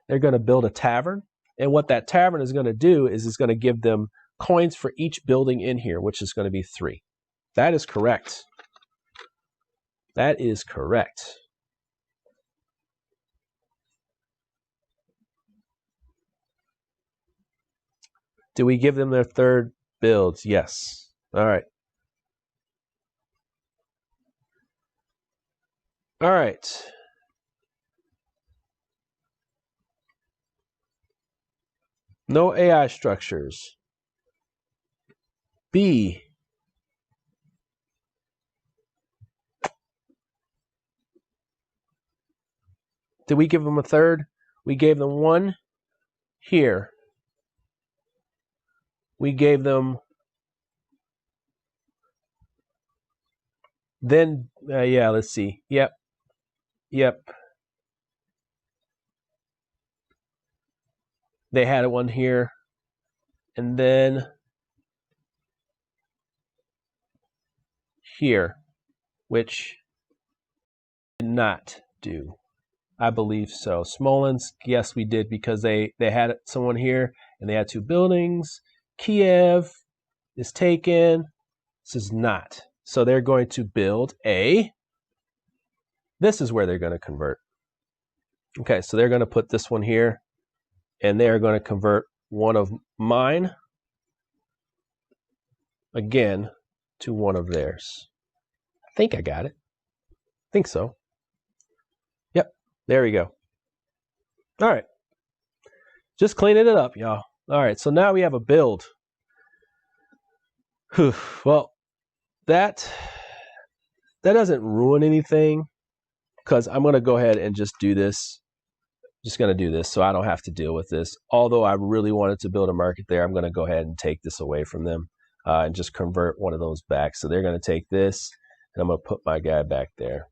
S1: They're going to build a tavern. And what that tavern is going to do is it's going to give them coins for each building in here, which is going to be 3. That is correct. That is correct. Do we give them their 3rd builds? Yes. All right. All right. No AI structures. B. Did we give them a 3rd? We gave them 1 here. We gave them, then, yeah, let's see. Yep. They had 1 here. And then here, which did not do. I believe so. Smolensk, yes, we did because they had someone here and they had 2 buildings. Kiev is taken. This is not. So they're going to build a, this is where they're going to convert. Okay, so they're going to put this one here and they're going to convert one of mine again to one of theirs. I think I got it. I think so. Yep, there we go. All right. Just cleaning it up, y'all. All right, so now we have a build. Whew. Well, that doesn't ruin anything because I'm going to go ahead and just do this. Just going to do this so I don't have to deal with this. Although I really wanted to build a market there, I'm going to go ahead and take this away from them and just convert one of those back. So they're going to take this, and I'm going to put my guy back there.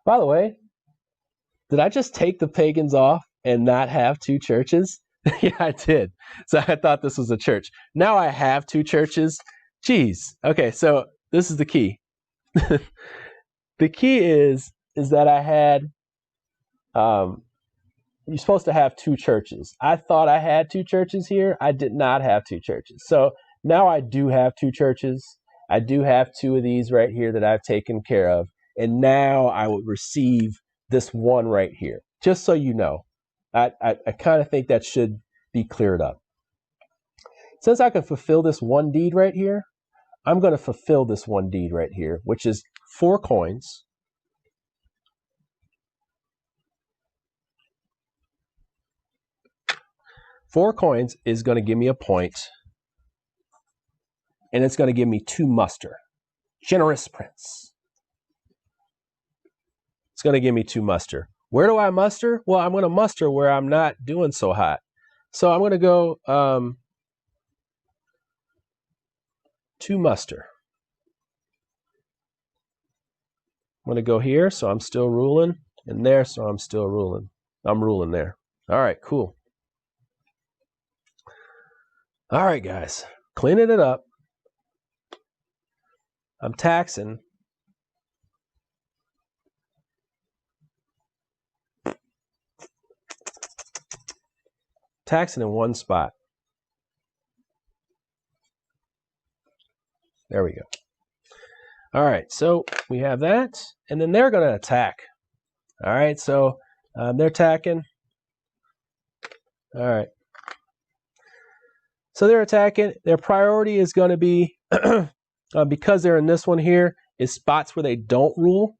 S1: By the way, did I just take the pagans off and not have 2 churches? Yeah, I did. So I thought this was a church. Now I have 2 churches. Jeez. Okay, so this is the key. The key is that I had, you're supposed to have 2 churches. I thought I had 2 churches here. I did not have 2 churches. So now I do have 2 churches. I do have 2 of these right here that I've taken care of. And now I would receive this one right here, just so you know. I kind of think that should be cleared up. Since I can fulfill this 1 deed right here, I'm going to fulfill this 1 deed right here, which is 4 coins. Four coins is going to give me a point, and it's going to give me 2 muster. Generous prince. It's going to give me 2 muster. Where do I muster? Well, I'm going to muster where I'm not doing so hot. So I'm going to go 2 muster. I'm going to go here, so I'm still ruling, and there, so I'm still ruling. I'm ruling there. All right, cool. All right, guys, cleaning it up. I'm taxing. Taxing in one spot. There we go. All right, so we have that, and then they're going to attack. All right, so they're attacking. All right. So they're attacking. Their priority is going to be, because they're in this one here, is spots where they don't rule.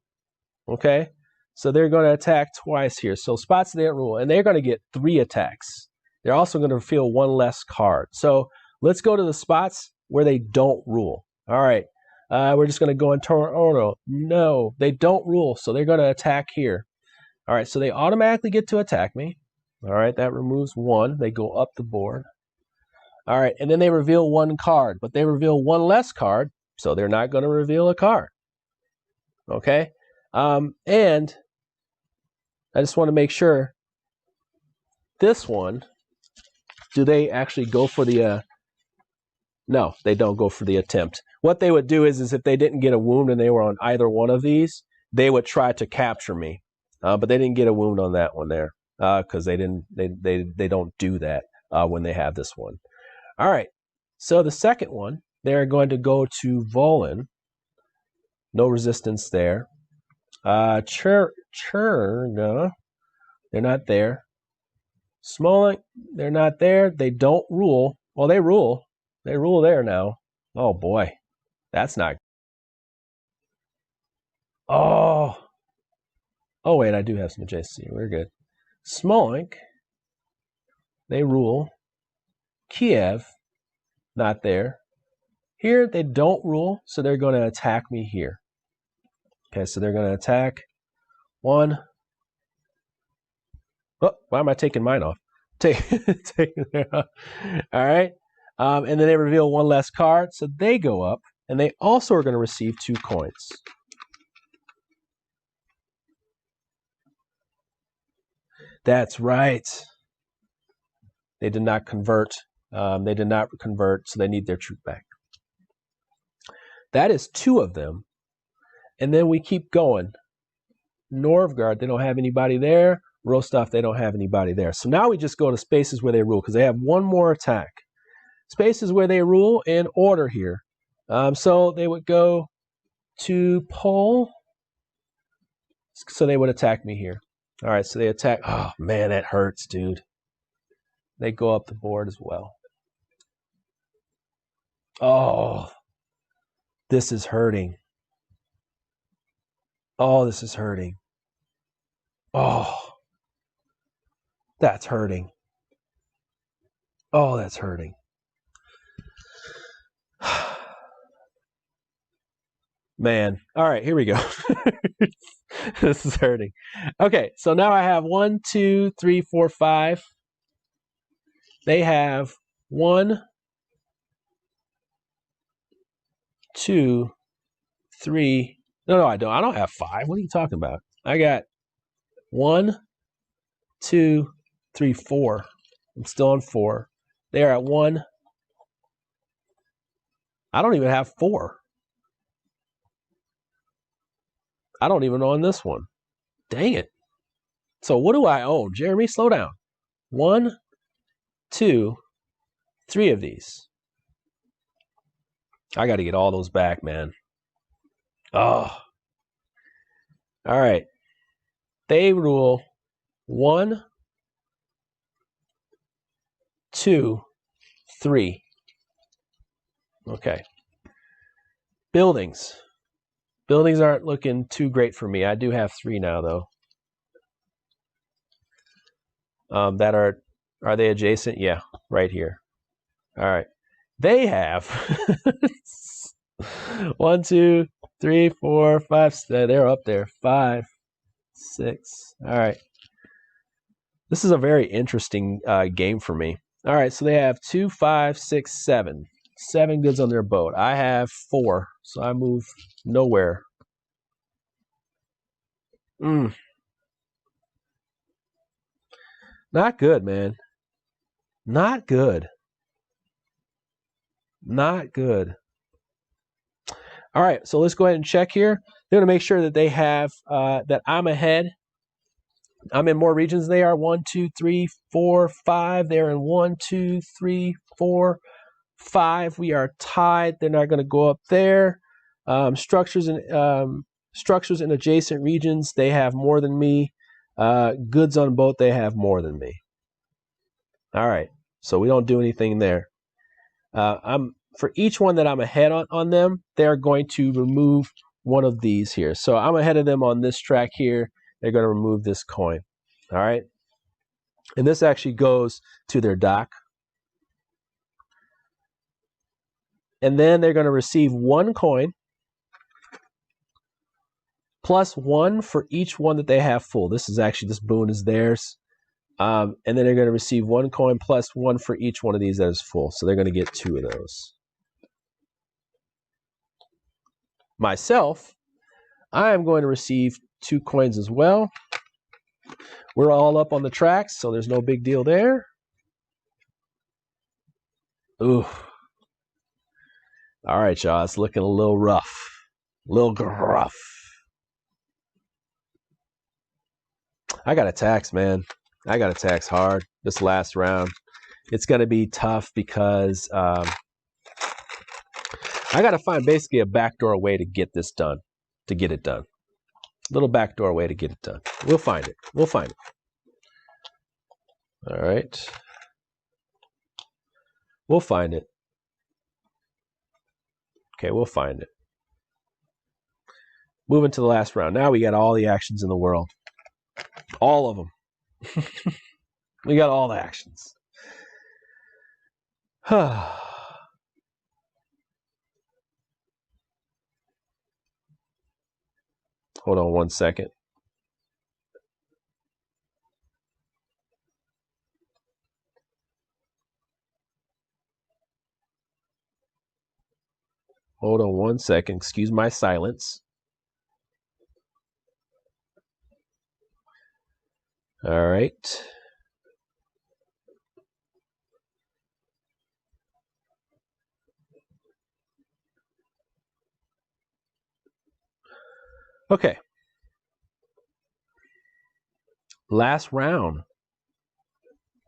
S1: Okay, so they're going to attack twice here. So spots they don't rule, and they're going to get 3 attacks. They're also going to feel 1 less card. So let's go to the spots where they don't rule. All right, we're just going to go in Toronto. No, they don't rule, so they're going to attack here. All right, so they automatically get to attack me. All right, that removes one. They go up the board. All right, and then they reveal one card, but they reveal one less card, so they're not going to reveal a card. Okay, and I just want to make sure this one, do they actually go for the, no, they don't go for the attempt. What they would do is if they didn't get a wound and they were on either one of these, they would try to capture me. But they didn't get a wound on that one there because they don't do that when they have this one. All right, so the second one, they're going to go to Volin. No resistance there. Churga, they're not there. Smolik, they're not there. They don't rule. Well, they rule. They rule there now. Oh, boy. That's not... Oh. Oh, wait, I do have some adjacency. We're good. Smolik, they rule. Kiev, not there. Here, they don't rule, so they're going to attack me here. Okay, so they're going to attack. One. Oh, why am I taking mine off? Taking it off. All right. And then they reveal one less card, so they go up, and they also are going to receive 2 coins. That's right. They did not convert. So they need their troop back. That is 2 of them. And then we keep going. Norvgard, they don't have anybody there. Rostov, they don't have anybody there. So now we just go to spaces where they rule, because they have one more attack. Spaces where they rule in order here. So they would go to Pole. So they would attack me here. All right, so they attack. Oh, man, that hurts, dude. They go up the board as well. Oh, this is hurting. Oh, this is hurting. Oh, that's hurting. Oh, that's hurting. Man. All right, here we go. This is hurting. Okay, so now I have 1, 2, 3, 4, 5. They have 1, 2, 3. No, I don't. I don't have 5. What are you talking about? I got 1, 2, 3, 4. I'm still on 4. They are at 1. I don't even have 4. I don't even own this one. Dang it. So what do I own? Jeremy, slow down. 1, 2, 3 of these. I got to get all those back, man. Oh. All right. They rule 1, 2, 3. Okay. Buildings. Buildings aren't looking too great for me. I do have 3 now, though. That are they adjacent? Yeah, right here. All right. They have 1, 2, 3, 4, 5. They're up there. 5, 6. All right. This is a very interesting game for me. All right, so they have 2, 5, 6, 7. 7 goods on their boat. I have 4, so I move nowhere. Not good, man. Not good. Not good. All right, so let's go ahead and check here. They're going to make sure that they have that I'm ahead. I'm in more regions than they are. 1, 2, 3, 4, 5. They're in 1, 2, 3, 4, 5. We are tied. They're not going to go up there. Structures in adjacent regions, they have more than me. Goods on boat, they have more than me. All right, so we don't do anything there. For each one that I'm ahead on them, they're going to remove one of these here. So I'm ahead of them on this track here. They're going to remove this coin. All right, and this actually goes to their dock. And then they're going to receive 1 coin. +1 for each one that they have full. This boon is theirs. And then they're going to receive 1 coin +1 for each one of these that is full. So they're going to get 2 of those. Myself, I am going to receive 2 coins as well. We're all up on the tracks, so there's no big deal there. Ooh. All right, y'all. It's looking a little rough. A little gruff. I got to tax, man. I got to tax hard this last round. It's going to be tough because I got to find basically a backdoor way to get this done, to get it done. A little backdoor way to get it done. We'll find it. We'll find it. All right. We'll find it. Okay, we'll find it. Moving to the last round. Now we got all the actions in the world. All of them. We got all the actions. Hold on one second. Hold on one second. Excuse my silence. All right. Okay. Last round.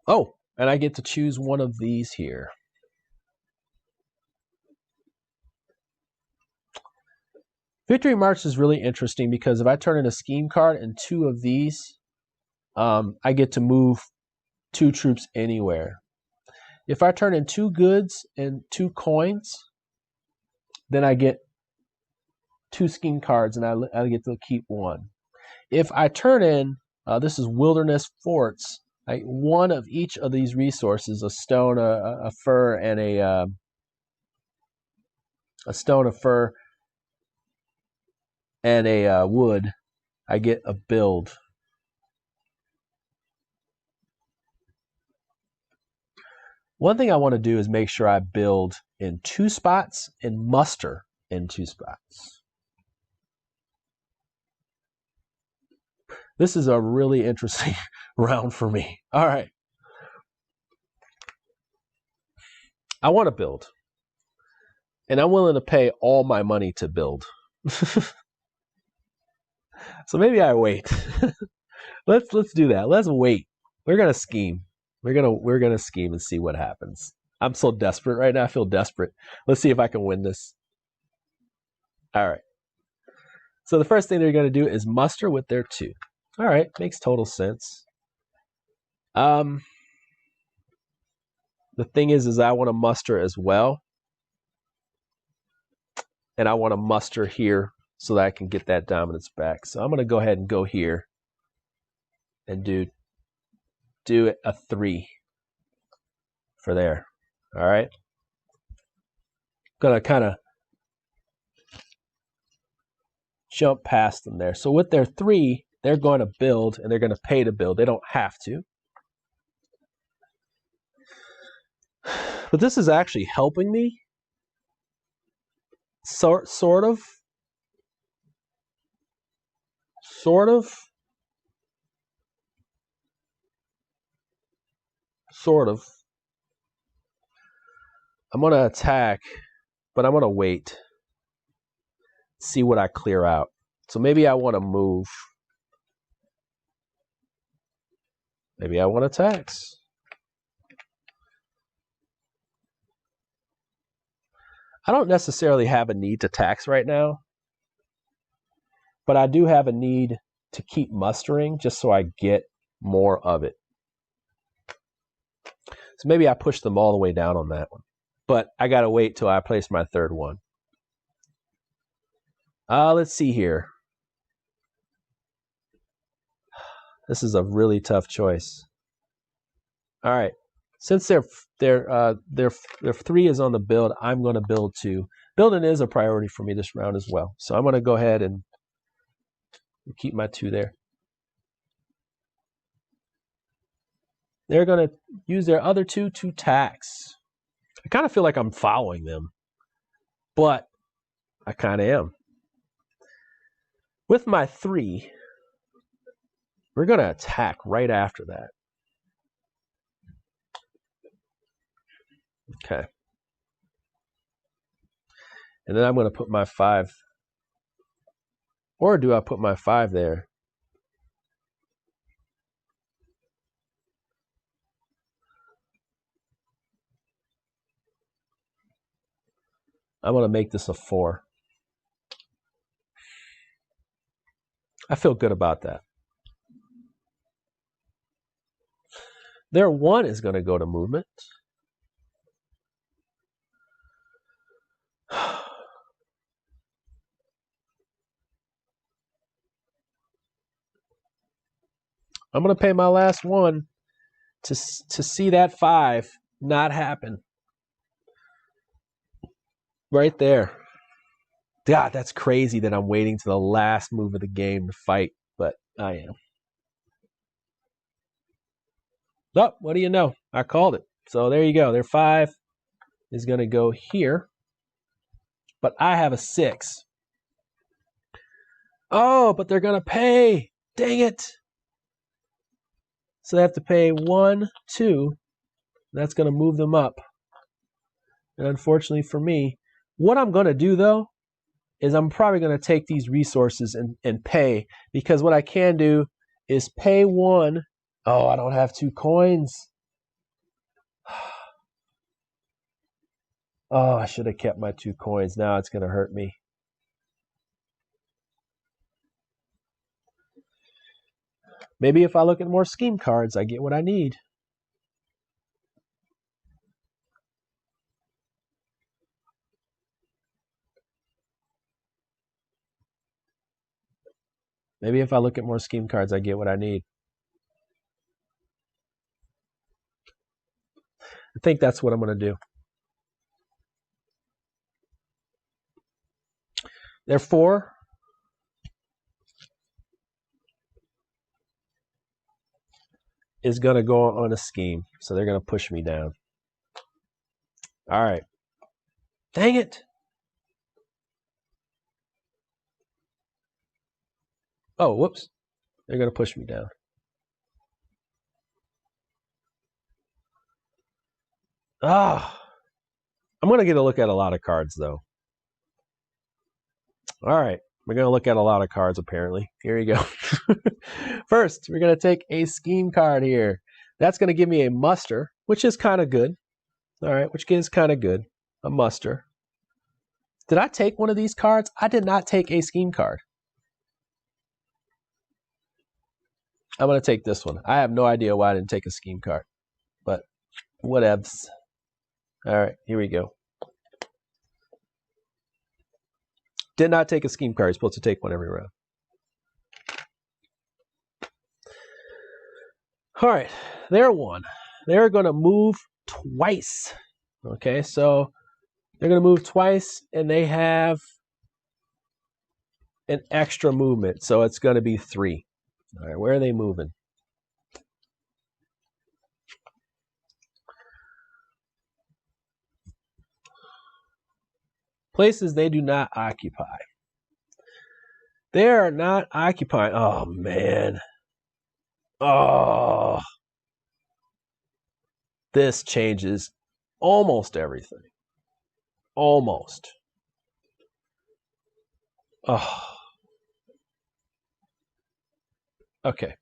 S1: Oh, and I get to choose one of these here. Victory March is really interesting because if I turn in a scheme card and 2 of these, I get to move 2 troops anywhere. If I turn in 2 goods and 2 coins, then I get 2 scheme cards and I get to keep 1. If I turn in, this is Wilderness Forts, one of each of these resources, a stone, a fur, and a stone, a fur, and a wood, I get a build. One thing I want to do is make sure I build in 2 spots and muster in 2 spots. This is a really interesting round for me. All right. I want to build. And I'm willing to pay all my money to build. So maybe I wait. Let's do that. Let's wait. We're gonna scheme. We're gonna scheme and see what happens. I'm so desperate right now. I feel desperate. Let's see if I can win this. All right. So the first thing they're gonna do is muster with their 2. All right, makes total sense. The thing is I want to muster as well, and I want to muster here so that I can get that dominance back. So I'm going to go ahead and go here and do a 3 for there. All right. Going to kind of jump past them there. So with their 3, they're going to build, and they're going to pay to build. They don't have to. But this is actually helping me. Sort of. I'm going to attack, but I'm going to wait. See what I clear out. So maybe I want to move. Maybe I want to tax. I don't necessarily have a need to tax right now, but I do have a need to keep mustering just so I get more of it. So maybe I push them all the way down on that one, but I got to wait till I place my 3rd one. Let's see here. This is a really tough choice. All right. Since their 3 is on the build, I'm going to build 2. Building is a priority for me this round as well. So I'm going to go ahead and Keep my 2 there. They're going to use their other 2 to tax. I kind of feel like I'm following them, but I kind of am. With my 3, we're going to attack right after that. Okay. And then I'm going to put my 5. Or do I put my 5 there? I'm going to make this a 4. I feel good about that. Their 1 is going to go to movement. I'm going to pay my last 1 to see that 5 not happen. Right there. God, that's crazy that I'm waiting to the last move of the game to fight, but I am. Oh, what do you know? I called it. So there you go. Their 5 is going to go here, but I have a 6. Oh, but they're going to pay. Dang it. So they have to pay 1, 2. That's going to move them up. And unfortunately for me, what I'm going to do, though, is I'm probably going to take these resources and pay, because what I can do is pay 1. Oh, I don't have 2 coins. Oh, I should have kept my 2 coins. Now it's going to hurt me. Maybe if I look at more scheme cards, I get what I need. Maybe if I look at more scheme cards, I get what I need. I think that's what I'm going to do. Therefore, is going to go on a scheme. So they're going to push me down. All right. Dang it. Oh, whoops. They're going to push me down. Ah. I'm going to get a look at a lot of cards, though. All right. We're going to look at a lot of cards, apparently. Here you go. First, we're going to take a scheme card here. That's going to give me a muster, which is kind of good. All right, which is kind of good. A muster. Did I take one of these cards? I did not take a scheme card. I'm going to take this one. I have no idea why I didn't take a scheme card, but whatevs. All right, here we go. Did not take a scheme card. You're supposed to take one every round. All right, they're 1. They're going to move twice. Okay, so they're going to move twice, and they have an extra movement, so it's going to be 3. All right, where are they moving? Places they do not occupy. They are not occupying. Oh, man. Oh. This changes almost everything. Almost. Oh. Okay.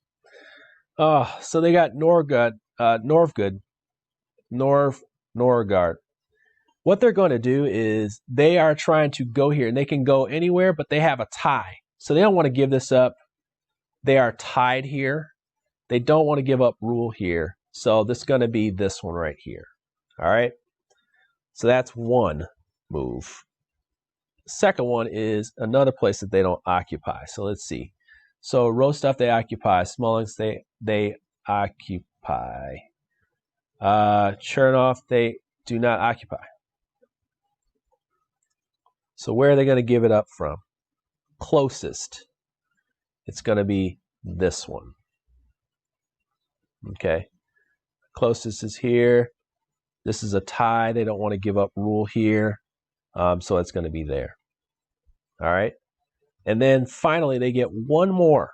S1: So they got Norgard. What they're going to do is they are trying to go here, and they can go anywhere, but they have a tie. So they don't want to give this up. They are tied here. They don't want to give up rule here. So this is going to be this one right here. All right. So that's 1 move. The second one is another place that they don't occupy. So let's see. So Rostov they occupy. Smolensk they occupy. Chernov they do not occupy. So where are they going to give it up from? Closest. it's going to be this one. Okay. Closest is here. This is a tie. They don't want to give up rule here. So it's going to be there. All right. And then finally, they get one more.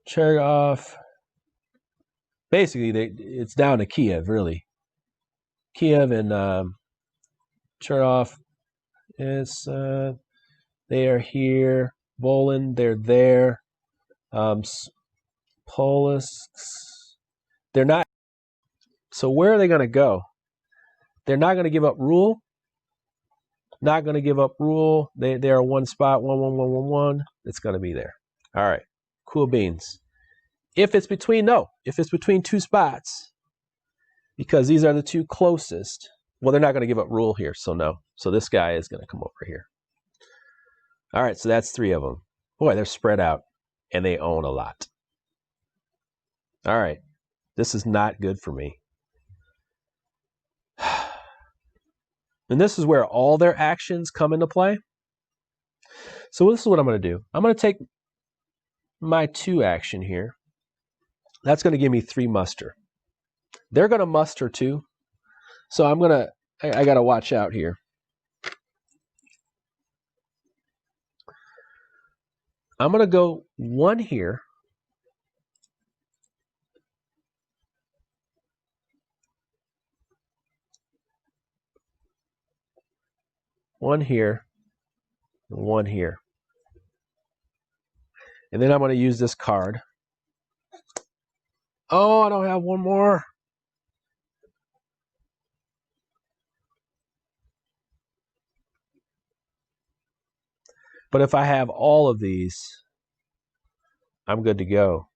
S1: Chergov. Basically, it's down to Kiev, really. Kiev and Chergov is they are here. Volin, they're there. Polsks, they're not. So where are they going to go? They're not going to give up rule. Not going to give up rule. They are one spot, 1-1-1-1-1. It's going to be there. All right, cool beans. If it's between two spots, because these are the two closest, well, they're not going to give up rule here, so no. So this guy is going to come over here. All right, so that's 3 of them. Boy, they're spread out, and they own a lot. All right, this is not good for me. And this is where all their actions come into play. So this is what I'm going to do. I'm going to take my 2 action here. That's going to give me 3 muster. They're going to muster too. So I got to watch out here. I'm going to go 1 here. One here, and 1 here. And then I'm going to use this card. Oh, I don't have 1 more. But if I have all of these, I'm good to go.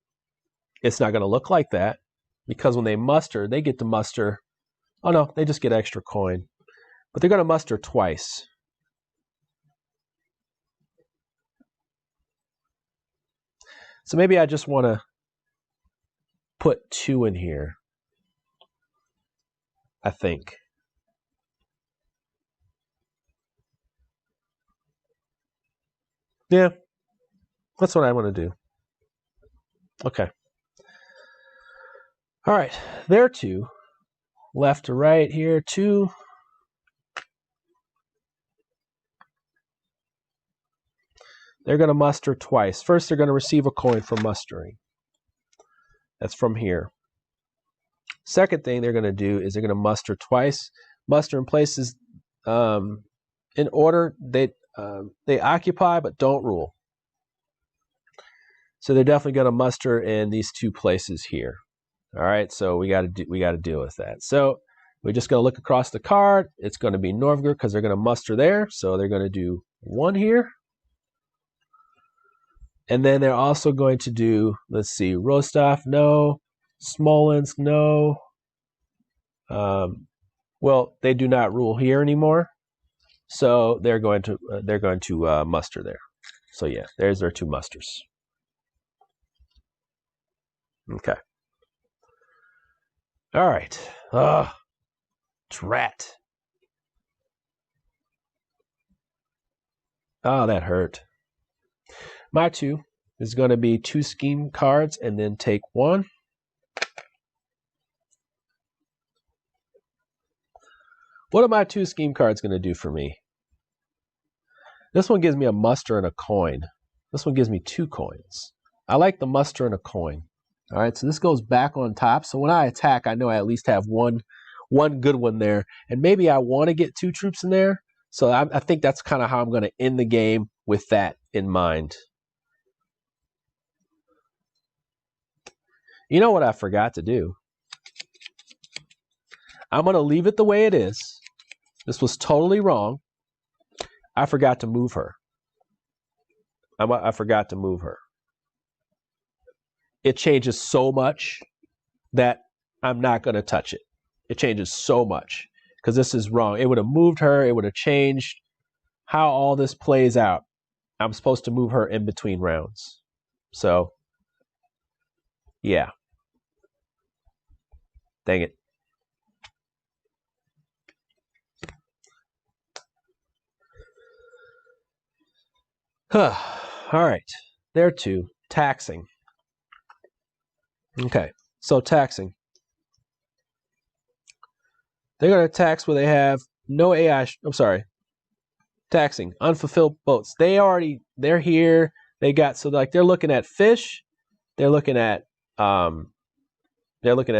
S1: It's not going to look like that, because when they muster, they get to muster. Oh no, they just get extra coin. But they're going to muster twice. So maybe I just want to put 2 in here, I think. Yeah, that's what I want to do. Okay. All right, there are 2. Left to right here, 2. They're going to muster twice. First, they're going to receive a coin for mustering. That's from here. Second thing they're going to do is they're going to muster twice. Muster in places in order they occupy but don't rule. So they're definitely going to muster in these 2 places here. All right, so we got to deal with that. So we're just going to look across the card. It's going to be Novgorod because they're going to muster there. So they're going to do 1 here. And then they're also going to do, let's see, Rostov, no. Smolensk, no. Well, they do not rule here anymore. So they're going to muster there. So yeah, there's their 2 musters. Okay. All right. Drat. Oh, that hurt. My 2 is going to be 2 scheme cards and then take 1. What are my 2 scheme cards going to do for me? This one gives me a muster and a coin. This one gives me 2 coins. I like the muster and a coin. All right, so this goes back on top. So when I attack, I know I at least have one good one there. And maybe I want to get 2 troops in there. So I think that's kind of how I'm going to end the game with that in mind. You know what I forgot to do? I'm going to leave it the way it is. This was totally wrong. I forgot to move her. I forgot to move her. It changes so much that I'm not going to touch it. It changes so much because this is wrong. It would have moved her. It would have changed how all this plays out. I'm supposed to move her in between rounds. So, yeah. Dang it. All right. There too. Taxing. Okay. So taxing. They're going to tax where they have no AI. I'm sorry. Taxing. Unfulfilled boats. They're here. They got, so like they're looking at fish. They're looking at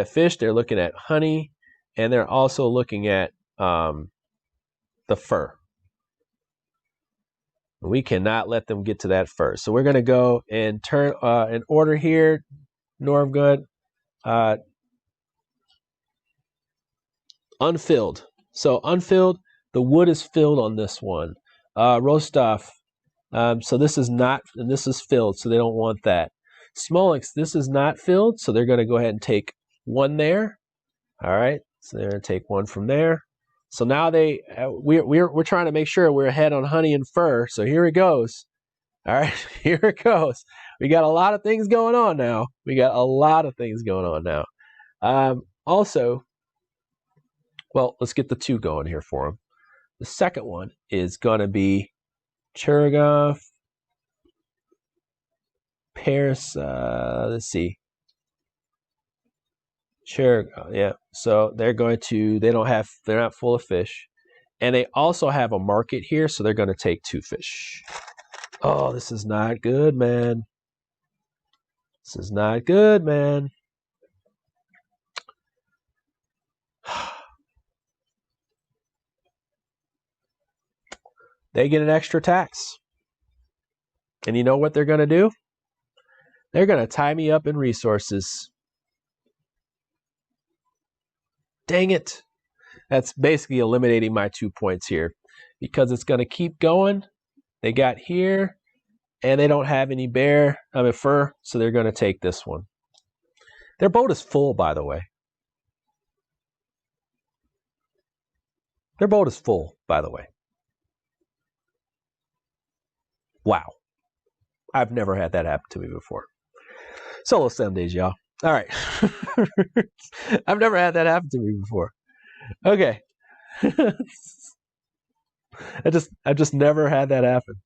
S1: fish. They're looking at honey. And they're also looking at the fur. We cannot let them get to that first. So we're going to go and turn in order here. Normgood, unfilled. So unfilled, the wood is filled on this one. Rostov, so this is not, and this is filled, so they don't want that. Smolensk, this is not filled, so they're going to go ahead and take one there. All right, so they're going to take one from there. So now we're trying to make sure we're ahead on honey and fur. So here it goes. All right, here it goes. We got a lot of things going on now. Also, well, let's get the two going here for them. The second one is going to be Cherigov, Paris. Let's see. Cherigov, yeah. So they're not full of fish. And they also have a market here, so they're going to take 2 fish. Oh, this is not good, man. This is not good, man. They get an extra tax. And you know what they're going to do? They're going to tie me up in resources. Dang it. That's basically eliminating my 2 points here because it's going to keep going. They got here, and they don't have any fur, so they're going to take this one. Their boat is full, by the way. Their boat is full, by the way. Wow. I've never had that happen to me before. Solo some days, y'all. All right. I've never had that happen to me before. Okay. I just never had that happen.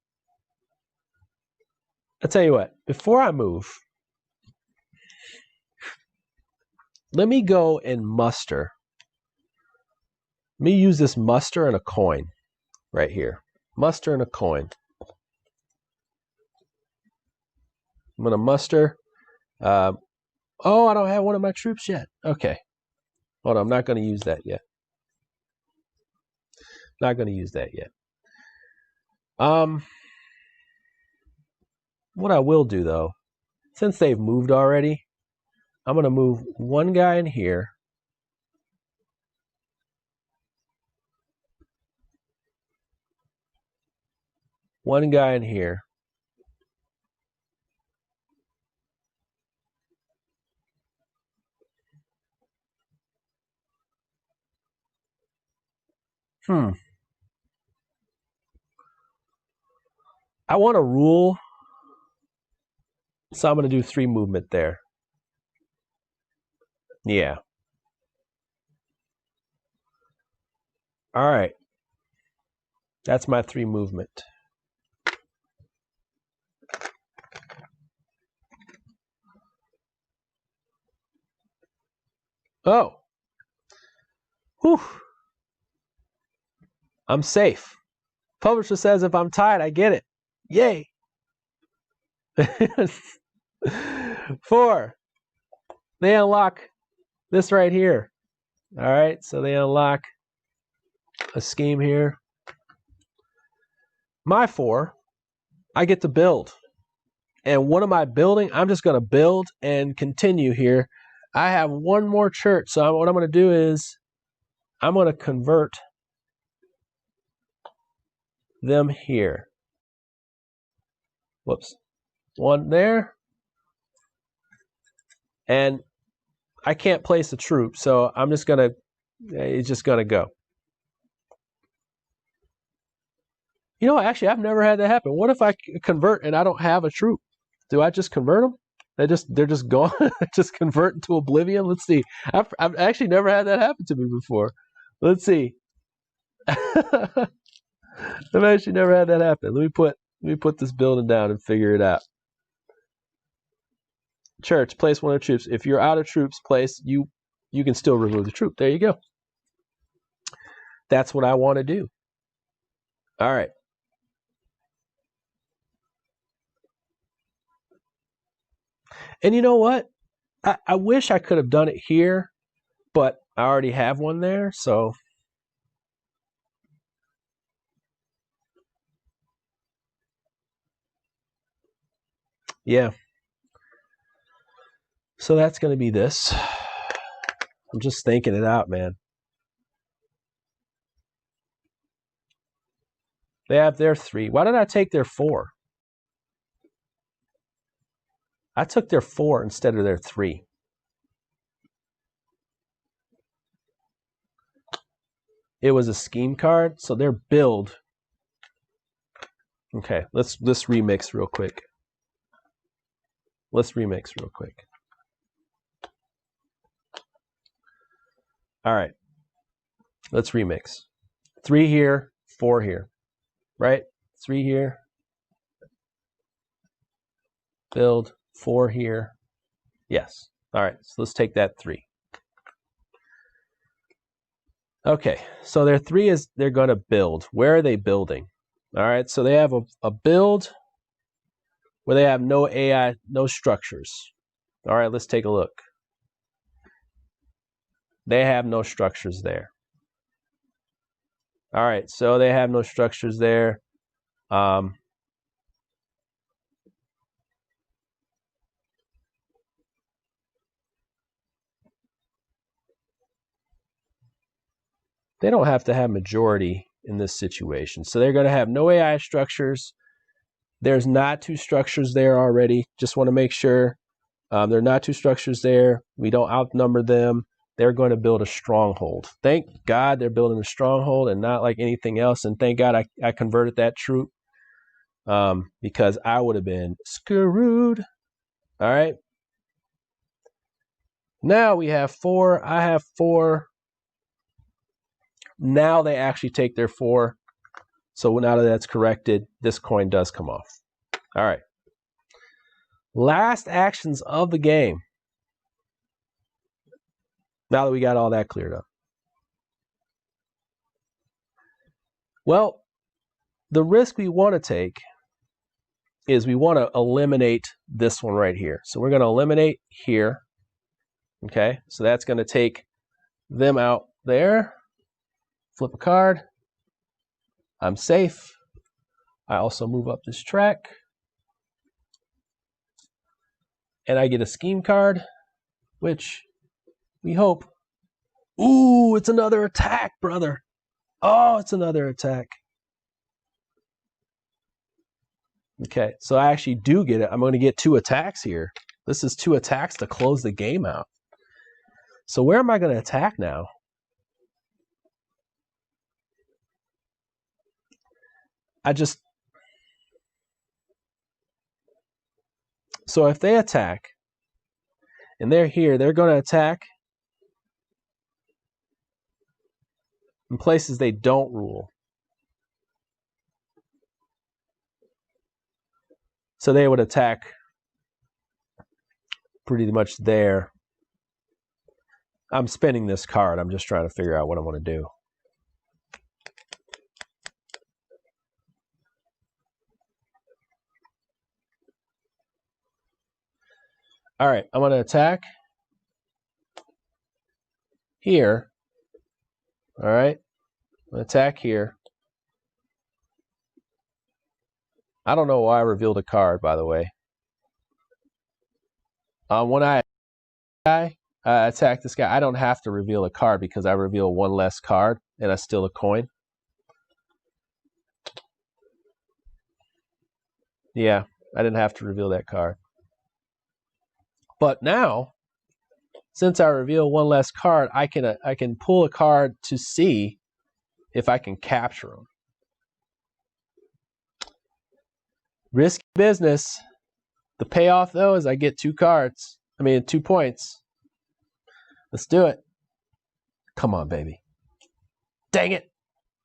S1: I'll tell you what, before I move, let me go and muster. Let me use this muster and a coin right here. Muster and a coin. I'm going to muster. Oh, I don't have one of my troops yet. Okay. Hold on, I'm not going to use that yet. What I will do, though, since they've moved already, I'm going to move one guy in here. One guy in here. I want to rule, so I'm going to do 3 movement there. Yeah. All right. That's my 3 movement. Oh. Whew. I'm safe. Publisher says if I'm tied, I get it. Yay. 4. They unlock this right here. All right, so they unlock a scheme here. My 4, I get to build. And what am I building? I'm just going to build and continue here. I have one more church, so what I'm going to do is I'm going to convert them here. Whoops. One there. And I can't place a troop, so I'm just going to, it's just going to go. You know, actually, I've never had that happen. What if I convert and I don't have a troop? Do I just convert them? They're just gone, just convert into oblivion. Let's see. I've actually never had that happen to me before. Let's see. I've actually never had that happen. Let me Let me put this building down and figure it out. Church, place one of the troops. If you're out of troops, place you can still remove the troop. There you go. That's what I want to do. All right. And you know what? I wish I could have done it here, but I already have one there, so yeah. So that's going to be this. I'm just thinking it out, man. They have their 3. Why did I take their 4? I took their 4 instead of their 3. It was a scheme card, so their build. Okay, let's remix real quick. Let's remix real quick. All right, let's remix. 3 here, 4 here, right? 3 here. Build 4 here. Yes. All right, so let's take that 3. Okay, so their 3 is they're going to build. Where are they building? All right, so they have a build where they have no AI, no structures. All right, let's take a look. They have no structures there. All right, so they have no structures there. They don't have to have majority in this situation. So they're going to have no AI structures. There's not 2 structures there already. Just want to make sure there are not 2 structures there. We don't outnumber them. They're going to build a stronghold. Thank God they're building a stronghold and not like anything else. And thank God I converted that troop because I would have been screwed. All right. Now we have 4. I have 4. Now they actually take their 4. So now that that's corrected, this coin does come off. All right. Last actions of the game. Now that we got all that cleared up. Well, the risk we want to take is we want to eliminate this one right here. So we're going to eliminate here. Okay, so that's going to take them out there. Flip a card. I'm safe. I also move up this track. And I get a scheme card, which we hope. Ooh, it's another attack, brother. Oh, it's another attack. Okay, so I actually do get it. I'm going to get 2 attacks here. This is 2 attacks to close the game out. So where am I going to attack now? So if they attack, and they're here, they're going to attack in places they don't rule. So they would attack pretty much there. I'm spinning this card. I'm just trying to figure out what I want to do. All right, I'm going to attack here. All right, I'm going to attack here. I don't know why I revealed a card, by the way. When I attack this guy, I don't have to reveal a card because I reveal 1 less card and I steal a coin. Yeah, I didn't have to reveal that card. But now, since I reveal 1 less card, I can pull a card to see if I can capture them. Risky business. The payoff, though, is I get 2 cards. 2 points. Let's do it. Come on, baby. Dang it.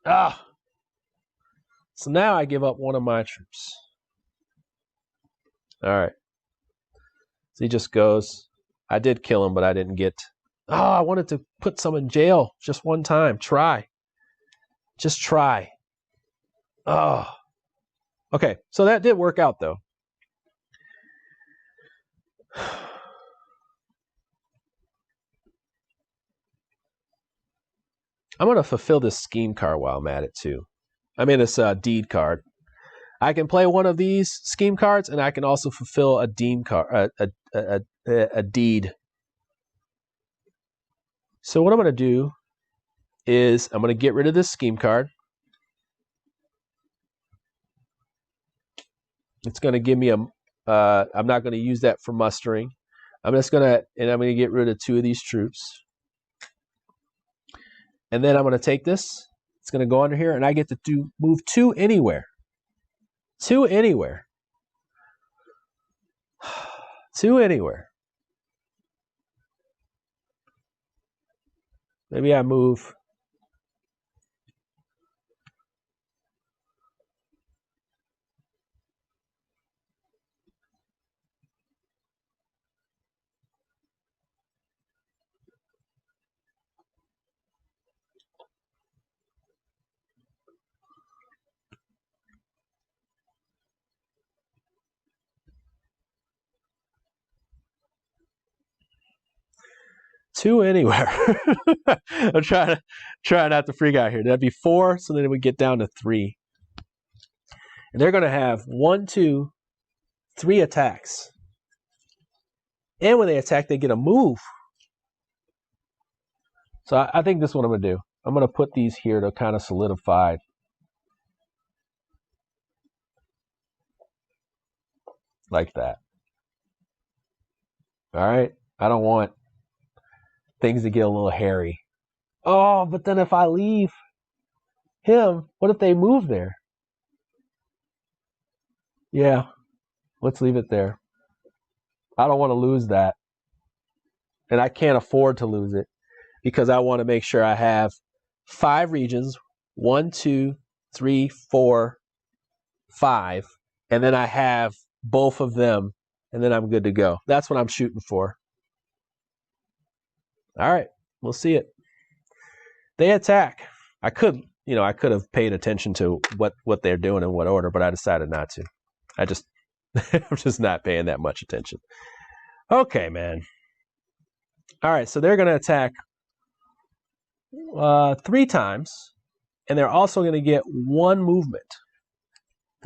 S1: Ah. So now I give up 1 of my troops. All right. So he just goes. I did kill him, but I didn't get. Oh, I wanted to put some in jail just one time. Try. Just try. Oh. Okay, so that did work out, though. I'm going to fulfill this scheme card while I'm at it, too. I mean, this deed card. I can play one of these scheme cards, and I can also fulfill a deed card, a deed. So what I'm going to do is I'm going to get rid of this scheme card. It's going to give me a. I'm not going to use that for mustering. I'm just going to, and I'm going to get rid of 2 of these troops. And then I'm going to take this. It's going to go under here, and I get to move 2 anywhere. 2 anywhere. 2 anywhere. Maybe I move. Two anywhere. I'm trying not to freak out here. That'd be 4, so then we get down to 3. And they're going to have 1, 2, 3 attacks. And when they attack, they get a move. So I think this is what I'm going to do. I'm going to put these here to kind of solidify. Like that. All right? I don't want things to get a little hairy. Oh, but then if I leave him, what if they move there? Yeah, let's leave it there. I don't want to lose that. And I can't afford to lose it because I want to make sure I have 5 regions. 1, 2, 3, 4, 5. And then I have both of them, and then I'm good to go. That's what I'm shooting for. All right, we'll see it. They attack. I could have paid attention to what they're doing in what order, but I decided not to. I'm just not paying that much attention. Okay, man. All right, so they're going to attack 3 times, and they're also going to get 1 movement.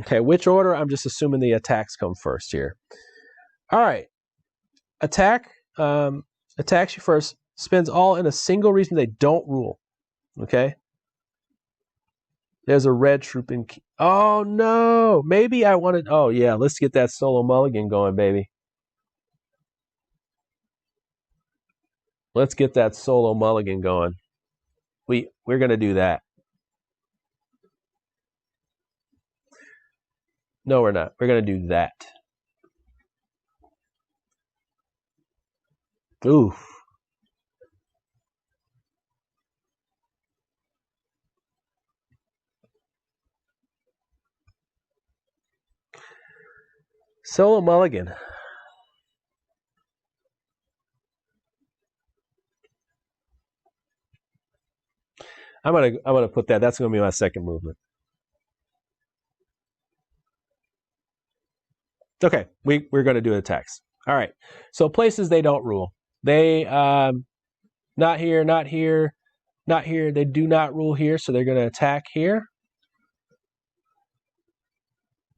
S1: Okay, which order? I'm just assuming the attacks come first here. All right. Attacks you first. Spends all in a single region they don't rule. Okay. There's a red troop in. Oh, no. Maybe I wanted. Oh, yeah. Let's get that solo mulligan going, baby. Let's get that solo mulligan going. We're going to do that. No, we're not. We're going to do that. Ooh. Solo mulligan. I'm gonna put that. That's gonna be my second movement. Okay, we're gonna do attacks. All right. So places they don't rule. They not here, not here, not here. They do not rule here, so they're gonna attack here.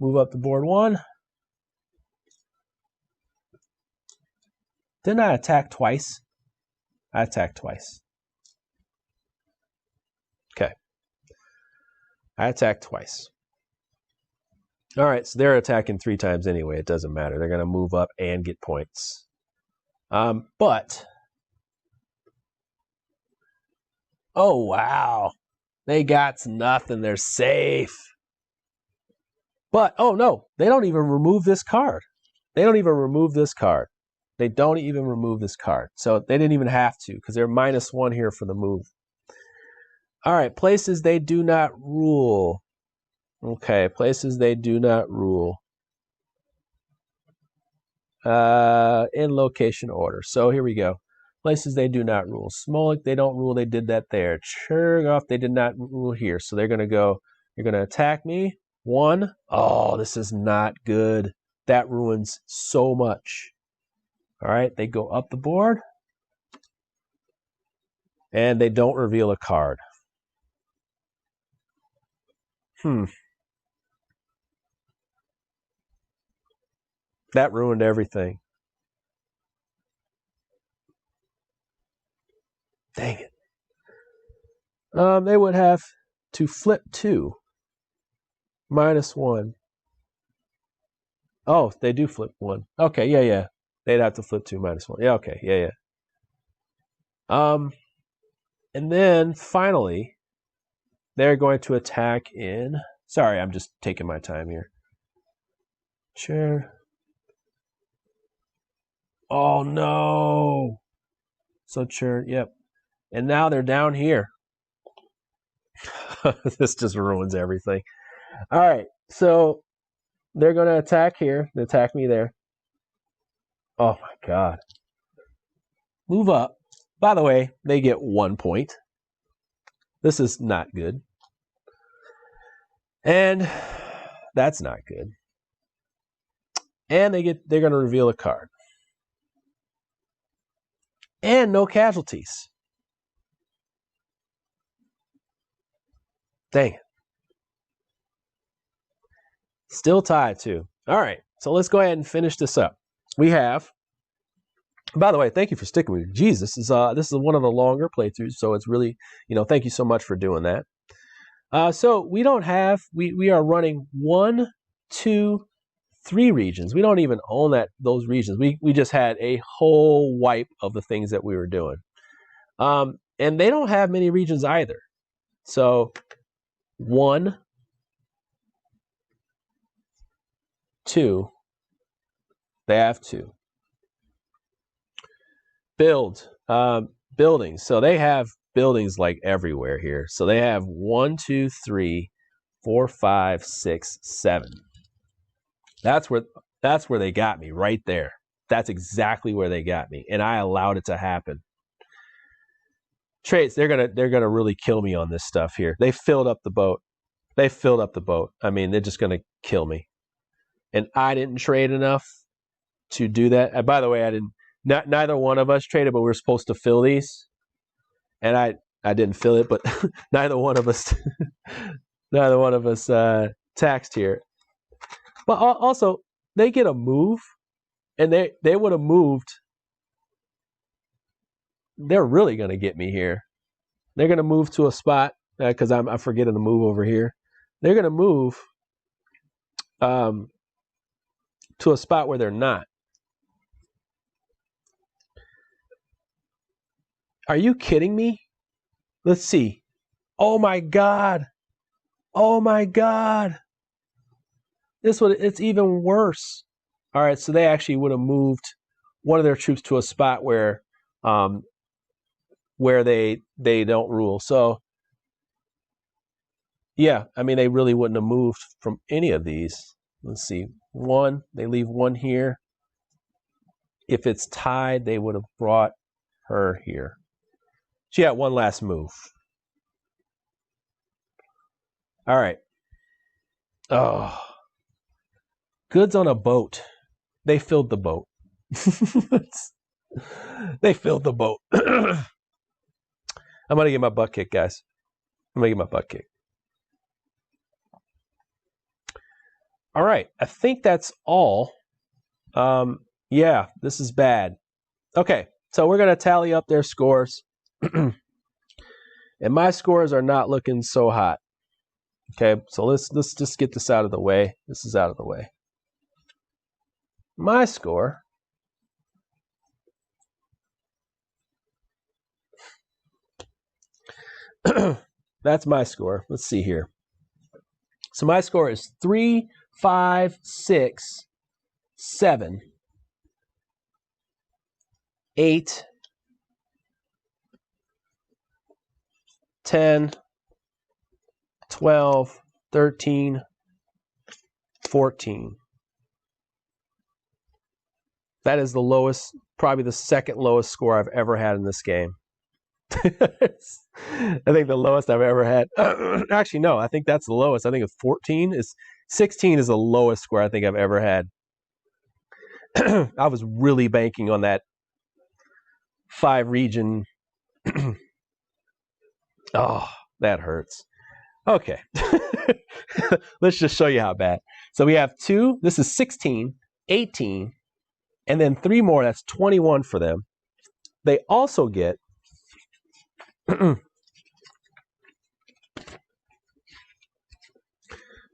S1: Move up the board 1. Didn't I attack twice? I attacked twice. Okay. I attacked twice. All right, so they're attacking 3 times anyway. It doesn't matter. They're going to move up and get points. But, oh, wow. They got nothing. They're safe. But, oh, no. They don't even remove this card. They don't even remove this card. They don't even remove this card. So they didn't even have to because they're -1 here for the move. All right, places they do not rule. Okay, places they do not rule. in location order. So here we go. Places they do not rule. Smolik, they don't rule. They did that there. Chergov, they did not rule here. So they're going to go, you're going to attack me. 1. Oh, this is not good. That ruins so much. All right, they go up the board. And they don't reveal a card. That ruined everything. Dang it. They would have to flip 2. -1. Oh, they do flip 1. Okay, yeah. They'd have to flip 2 -1. Yeah, okay, yeah. And then finally, they're going to attack in. Sorry, I'm just taking my time here. Chair. Oh no. So chair, yep. And now they're down here. This just ruins everything. All right, so they're going to attack here. They attack me there. Oh my god. Move up. By the way, they get 1 point. This is not good. And that's not good. And they're going to reveal a card. And no casualties. Dang it. Still tied too. All right, so let's go ahead and finish this up. We have, by the way, thank you for sticking with me. Jeez, this is one of the longer playthroughs, so it's really, thank you so much for doing that. So we don't have, we are running 1, 2, 3 regions. We don't even own those regions. We just had a whole wipe of the things that we were doing. And they don't have many regions either. So 1, 2, they have 2. Buildings. So they have buildings like everywhere here. So they have 1, 2, 3, 4, 5, 6, 7. That's where they got me right there. That's exactly where they got me, and I allowed it to happen. Traits, they're gonna really kill me on this stuff here. They filled up the boat. I mean, they're just gonna kill me. And I didn't trade enough to do that. And by the way, I didn't. Neither one of us traded, but we were supposed to fill these, and I didn't fill it. But neither one of us taxed here. But also, they get a move, and they would have moved. They're really going to get me here. They're going to move to a spot, because I'm forgetting to move over here. They're going to move to a spot where they're not. Are you kidding me? Let's see. Oh my god. Oh my god. It's even worse. All right, so they actually would have moved one of their troops to a spot where they don't rule. So yeah, I mean, they really wouldn't have moved from any of these. Let's see. 1, they leave 1 here. If it's tied, they would have brought her here. She had one last move. All right. Oh. Goods on a boat. They filled the boat. They filled the boat. I'm going to get my butt kicked, guys. I'm going to get my butt kicked. All right. I think that's all. Yeah, this is bad. Okay. So we're going to tally up their scores. And my scores are not looking so hot. Okay, so let's just get this out of the way. This is out of the way. My score that's my score. Let's see here. So my score is 3, 5, 6, 7, 8, 10, 12, 13, 14, That is the lowest, probably the second lowest score I've ever had in this game. I think the lowest I've ever had. Actually, no, I think that's the lowest. I think it's 14. 16 is the lowest score I think I've ever had. I was really banking on that 5 region. Oh, that hurts. Okay. Let's just show you how bad. So we have 2. This is 16, 18, and then 3 more. That's 21 for them. They also get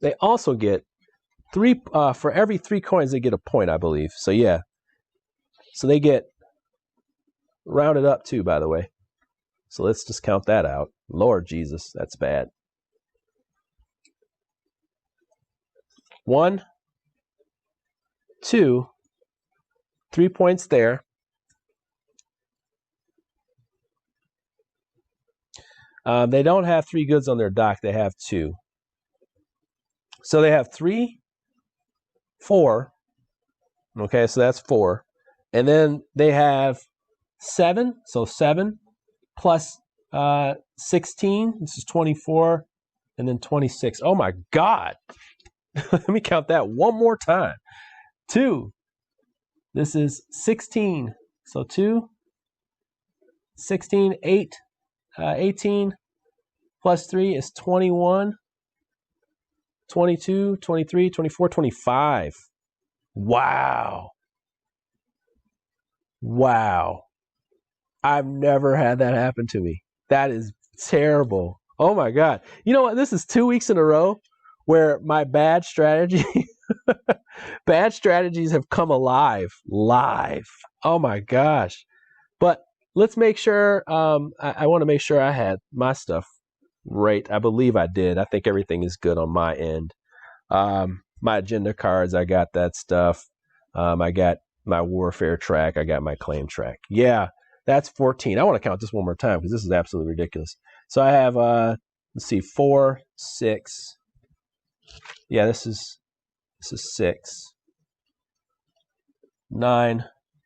S1: they also get 3 for every 3 coins they get a point, I believe. So yeah. So they get rounded up too, by the way. So let's just count that out. Lord Jesus, that's bad. 1, 2, 3 points there. They don't have 3 goods on their dock. They have 2. So they have 3, 4. Okay, so that's 4. And then they have 7. So 7 plus 16. This is 24. And then 26. Oh my God. Let me count that one more time. 2. This is 16. So 2, 16, 8, 18 plus 3 is 21, 22, 23, 24, 25. Wow. Wow. I've never had that happen to me. That is terrible. Oh my God. You know what? This is 2 weeks in a row where my bad strategies have come alive. Live. Oh my gosh. But let's make sure, I want to make sure I had my stuff right. I believe I did. I think everything is good on my end. My agenda cards, I got that stuff. I got my warfare track. I got my claim track. Yeah, that's 14. I want to count this one more time because this is absolutely ridiculous. So I have, let's see, 4, 6. Yeah, this is 6, 9,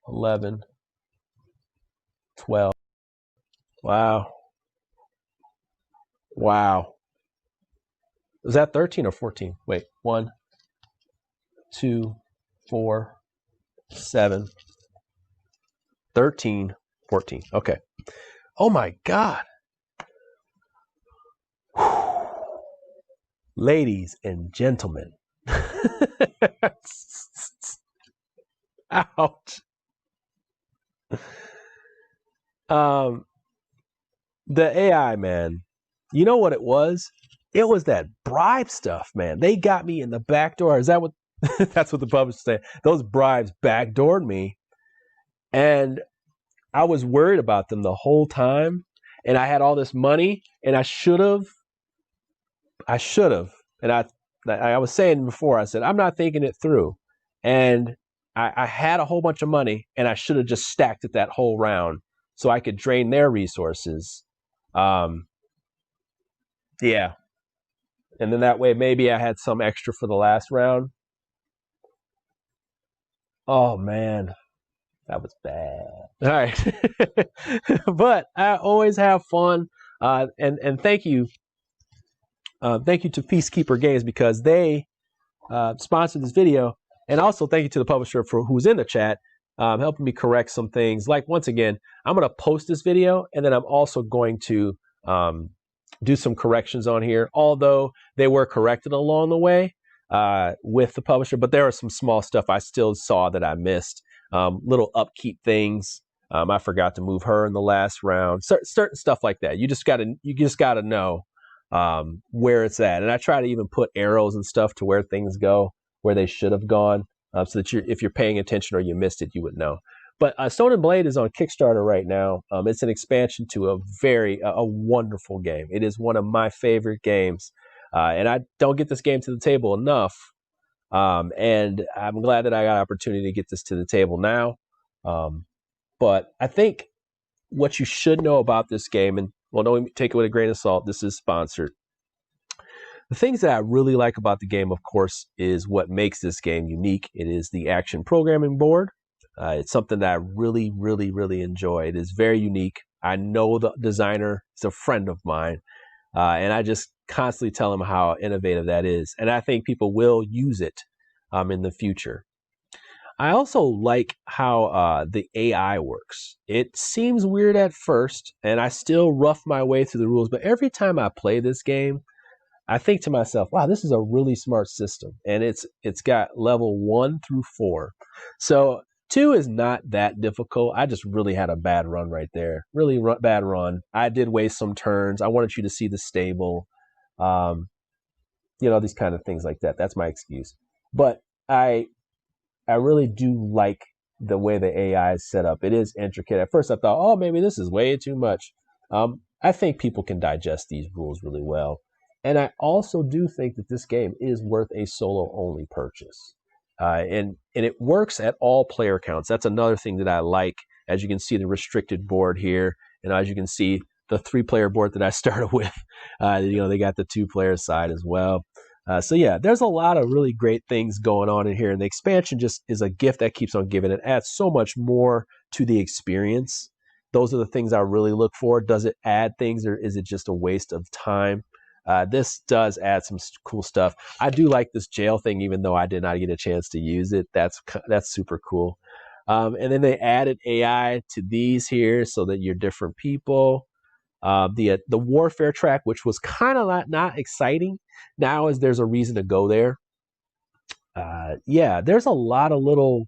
S1: 11, 12. Wow. Wow. Was that 13 or 14? Wait, 1, 2, 4, 7, 13, 14. Okay. Oh my God. Ladies and gentlemen. Ouch. The AI, man. You know what it was? It was that bribe stuff, man. They got me in the back door. Is that what that's what the publisher said? Those bribes backdoored me. And I was worried about them the whole time. And I had all this money, and I should have. And I was saying before, I said, I'm not thinking it through. And I had a whole bunch of money, and I should have just stacked it that whole round so I could drain their resources. Yeah. And then that way, maybe I had some extra for the last round. Oh, man. That was bad. All right. But I always have fun. And thank you. Thank you to Peacekeeper Games because they sponsored this video. And also thank you to the publisher for who's in the chat, helping me correct some things. Like, once again, I'm going to post this video, and then I'm also going to do some corrections on here, although they were corrected along the way with the publisher. But there are some small stuff I still saw that I missed. Little upkeep things. I forgot to move her in the last round. Certain stuff like that. You just gotta know where it's at. And I try to even put arrows and stuff to where things go, where they should have gone, so that if you're paying attention or you missed it, you would know. But Stone and Blade is on Kickstarter right now. It's an expansion to a wonderful game. It is one of my favorite games, and I don't get this game to the table enough. And I'm glad that I got an opportunity to get this to the table now. But I think what you should know about this game, and well, don't take it with a grain of salt, this is sponsored. The things that I really like about the game, of course, is what makes this game unique. It is the action programming board. It's something that I really, really, really enjoy. It is very unique. I know the designer. He's a friend of mine. And I just constantly tell him how innovative that is. And I think people will use it in the future. I also like how the AI works. It seems weird at first, and I still rough my way through the rules, but every time I play this game, I think to myself, wow, this is a really smart system. And it's got level 1 through 4. So 2 is not that difficult. I just really had a bad run right there. Really bad run. I did waste some turns. I wanted you to see the stable. These kind of things like that. That's my excuse. But I really do like the way the AI is set up. It is intricate. At first I thought, oh, maybe this is way too much. I think people can digest these rules really well. And I also do think that this game is worth a solo-only purchase. And it works at all player counts. That's another thing that I like. As you can see, the restricted board here. And as you can see, the 3-player board that I started with, they got the 2-player side as well. So yeah, there's a lot of really great things going on in here, and the expansion just is a gift that keeps on giving. It adds so much more to the experience. Those are the things I really look for. Does it add things, or is it just a waste of time? This does add some cool stuff. I do like this jail thing, even though I did not get a chance to use it. That's super cool. And then they added AI to these here so that you're different people. The warfare track, which was kind of not exciting, now is there's a reason to go there. Yeah, there's a lot of little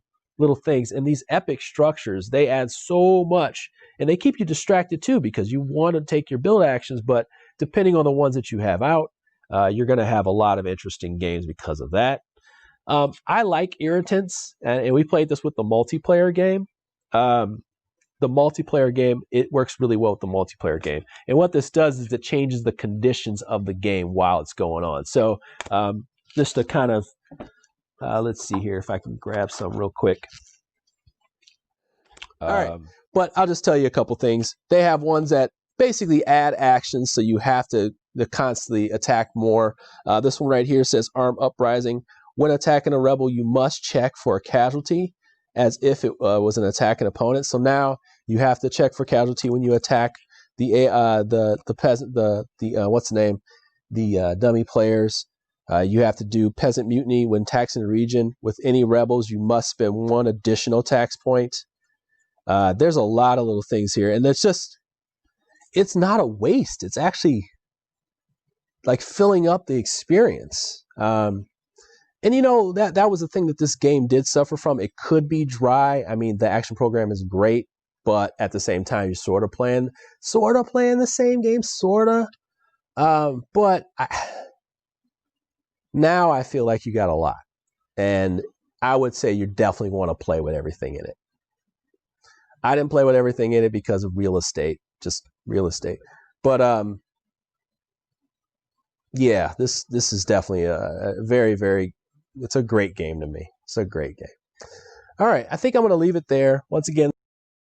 S1: things, and these epic structures, they add so much, and they keep you distracted too, because you want to take your build actions, but depending on the ones that you have out, you're going to have a lot of interesting games because of that. I like Irritants, and we played this with the multiplayer game. The multiplayer game, it works really well with the multiplayer game. And what this does is it changes the conditions of the game while it's going on. So just to kind of, let's see here if I can grab some real quick. All right, but I'll just tell you a couple things. They have ones that basically add actions, so you have to constantly attack more. This one right here says Arm Uprising. When attacking a rebel, you must check for a casualty, as if it was an attacking opponent. So now you have to check for casualty when you attack the peasant, what's the name, the dummy players. You have to do Peasant Mutiny when taxing a region. With any rebels, you must spend 1 additional tax point. There's a lot of little things here, and it's not a waste. It's actually like filling up the experience. And that was the thing that this game did suffer from. It could be dry. I mean, the action program is great, but at the same time, you're sort of playing the same game, but now I feel like you got a lot, and I would say you definitely want to play with everything in it. I didn't play with everything in it because of real estate, but yeah, this is definitely a very, very, it's a great game to me. It's a great game. All right, I think I'm going to leave it there. Once again,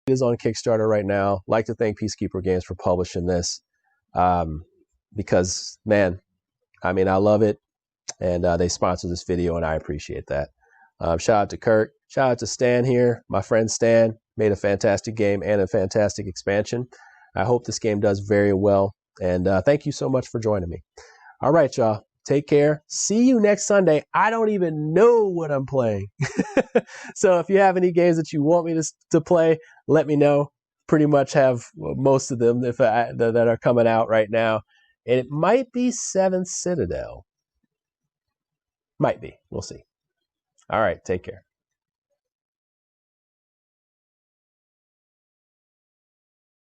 S1: it is on Kickstarter right now. I'd like to thank Peacekeeper Games for publishing this, because, man, I mean, I love it, and they sponsor this video, and I appreciate that. Shout out to Kurt. Shout out to Stan here. My friend Stan made a fantastic game and a fantastic expansion. I hope this game does very well, and thank you so much for joining me. All right, y'all. Take care. See you next Sunday. I don't even know what I'm playing. So if you have any games that you want me to play, let me know. Pretty much have most of them that are coming out right now. And it might be 7th Citadel. Might be. We'll see. All right. Take care.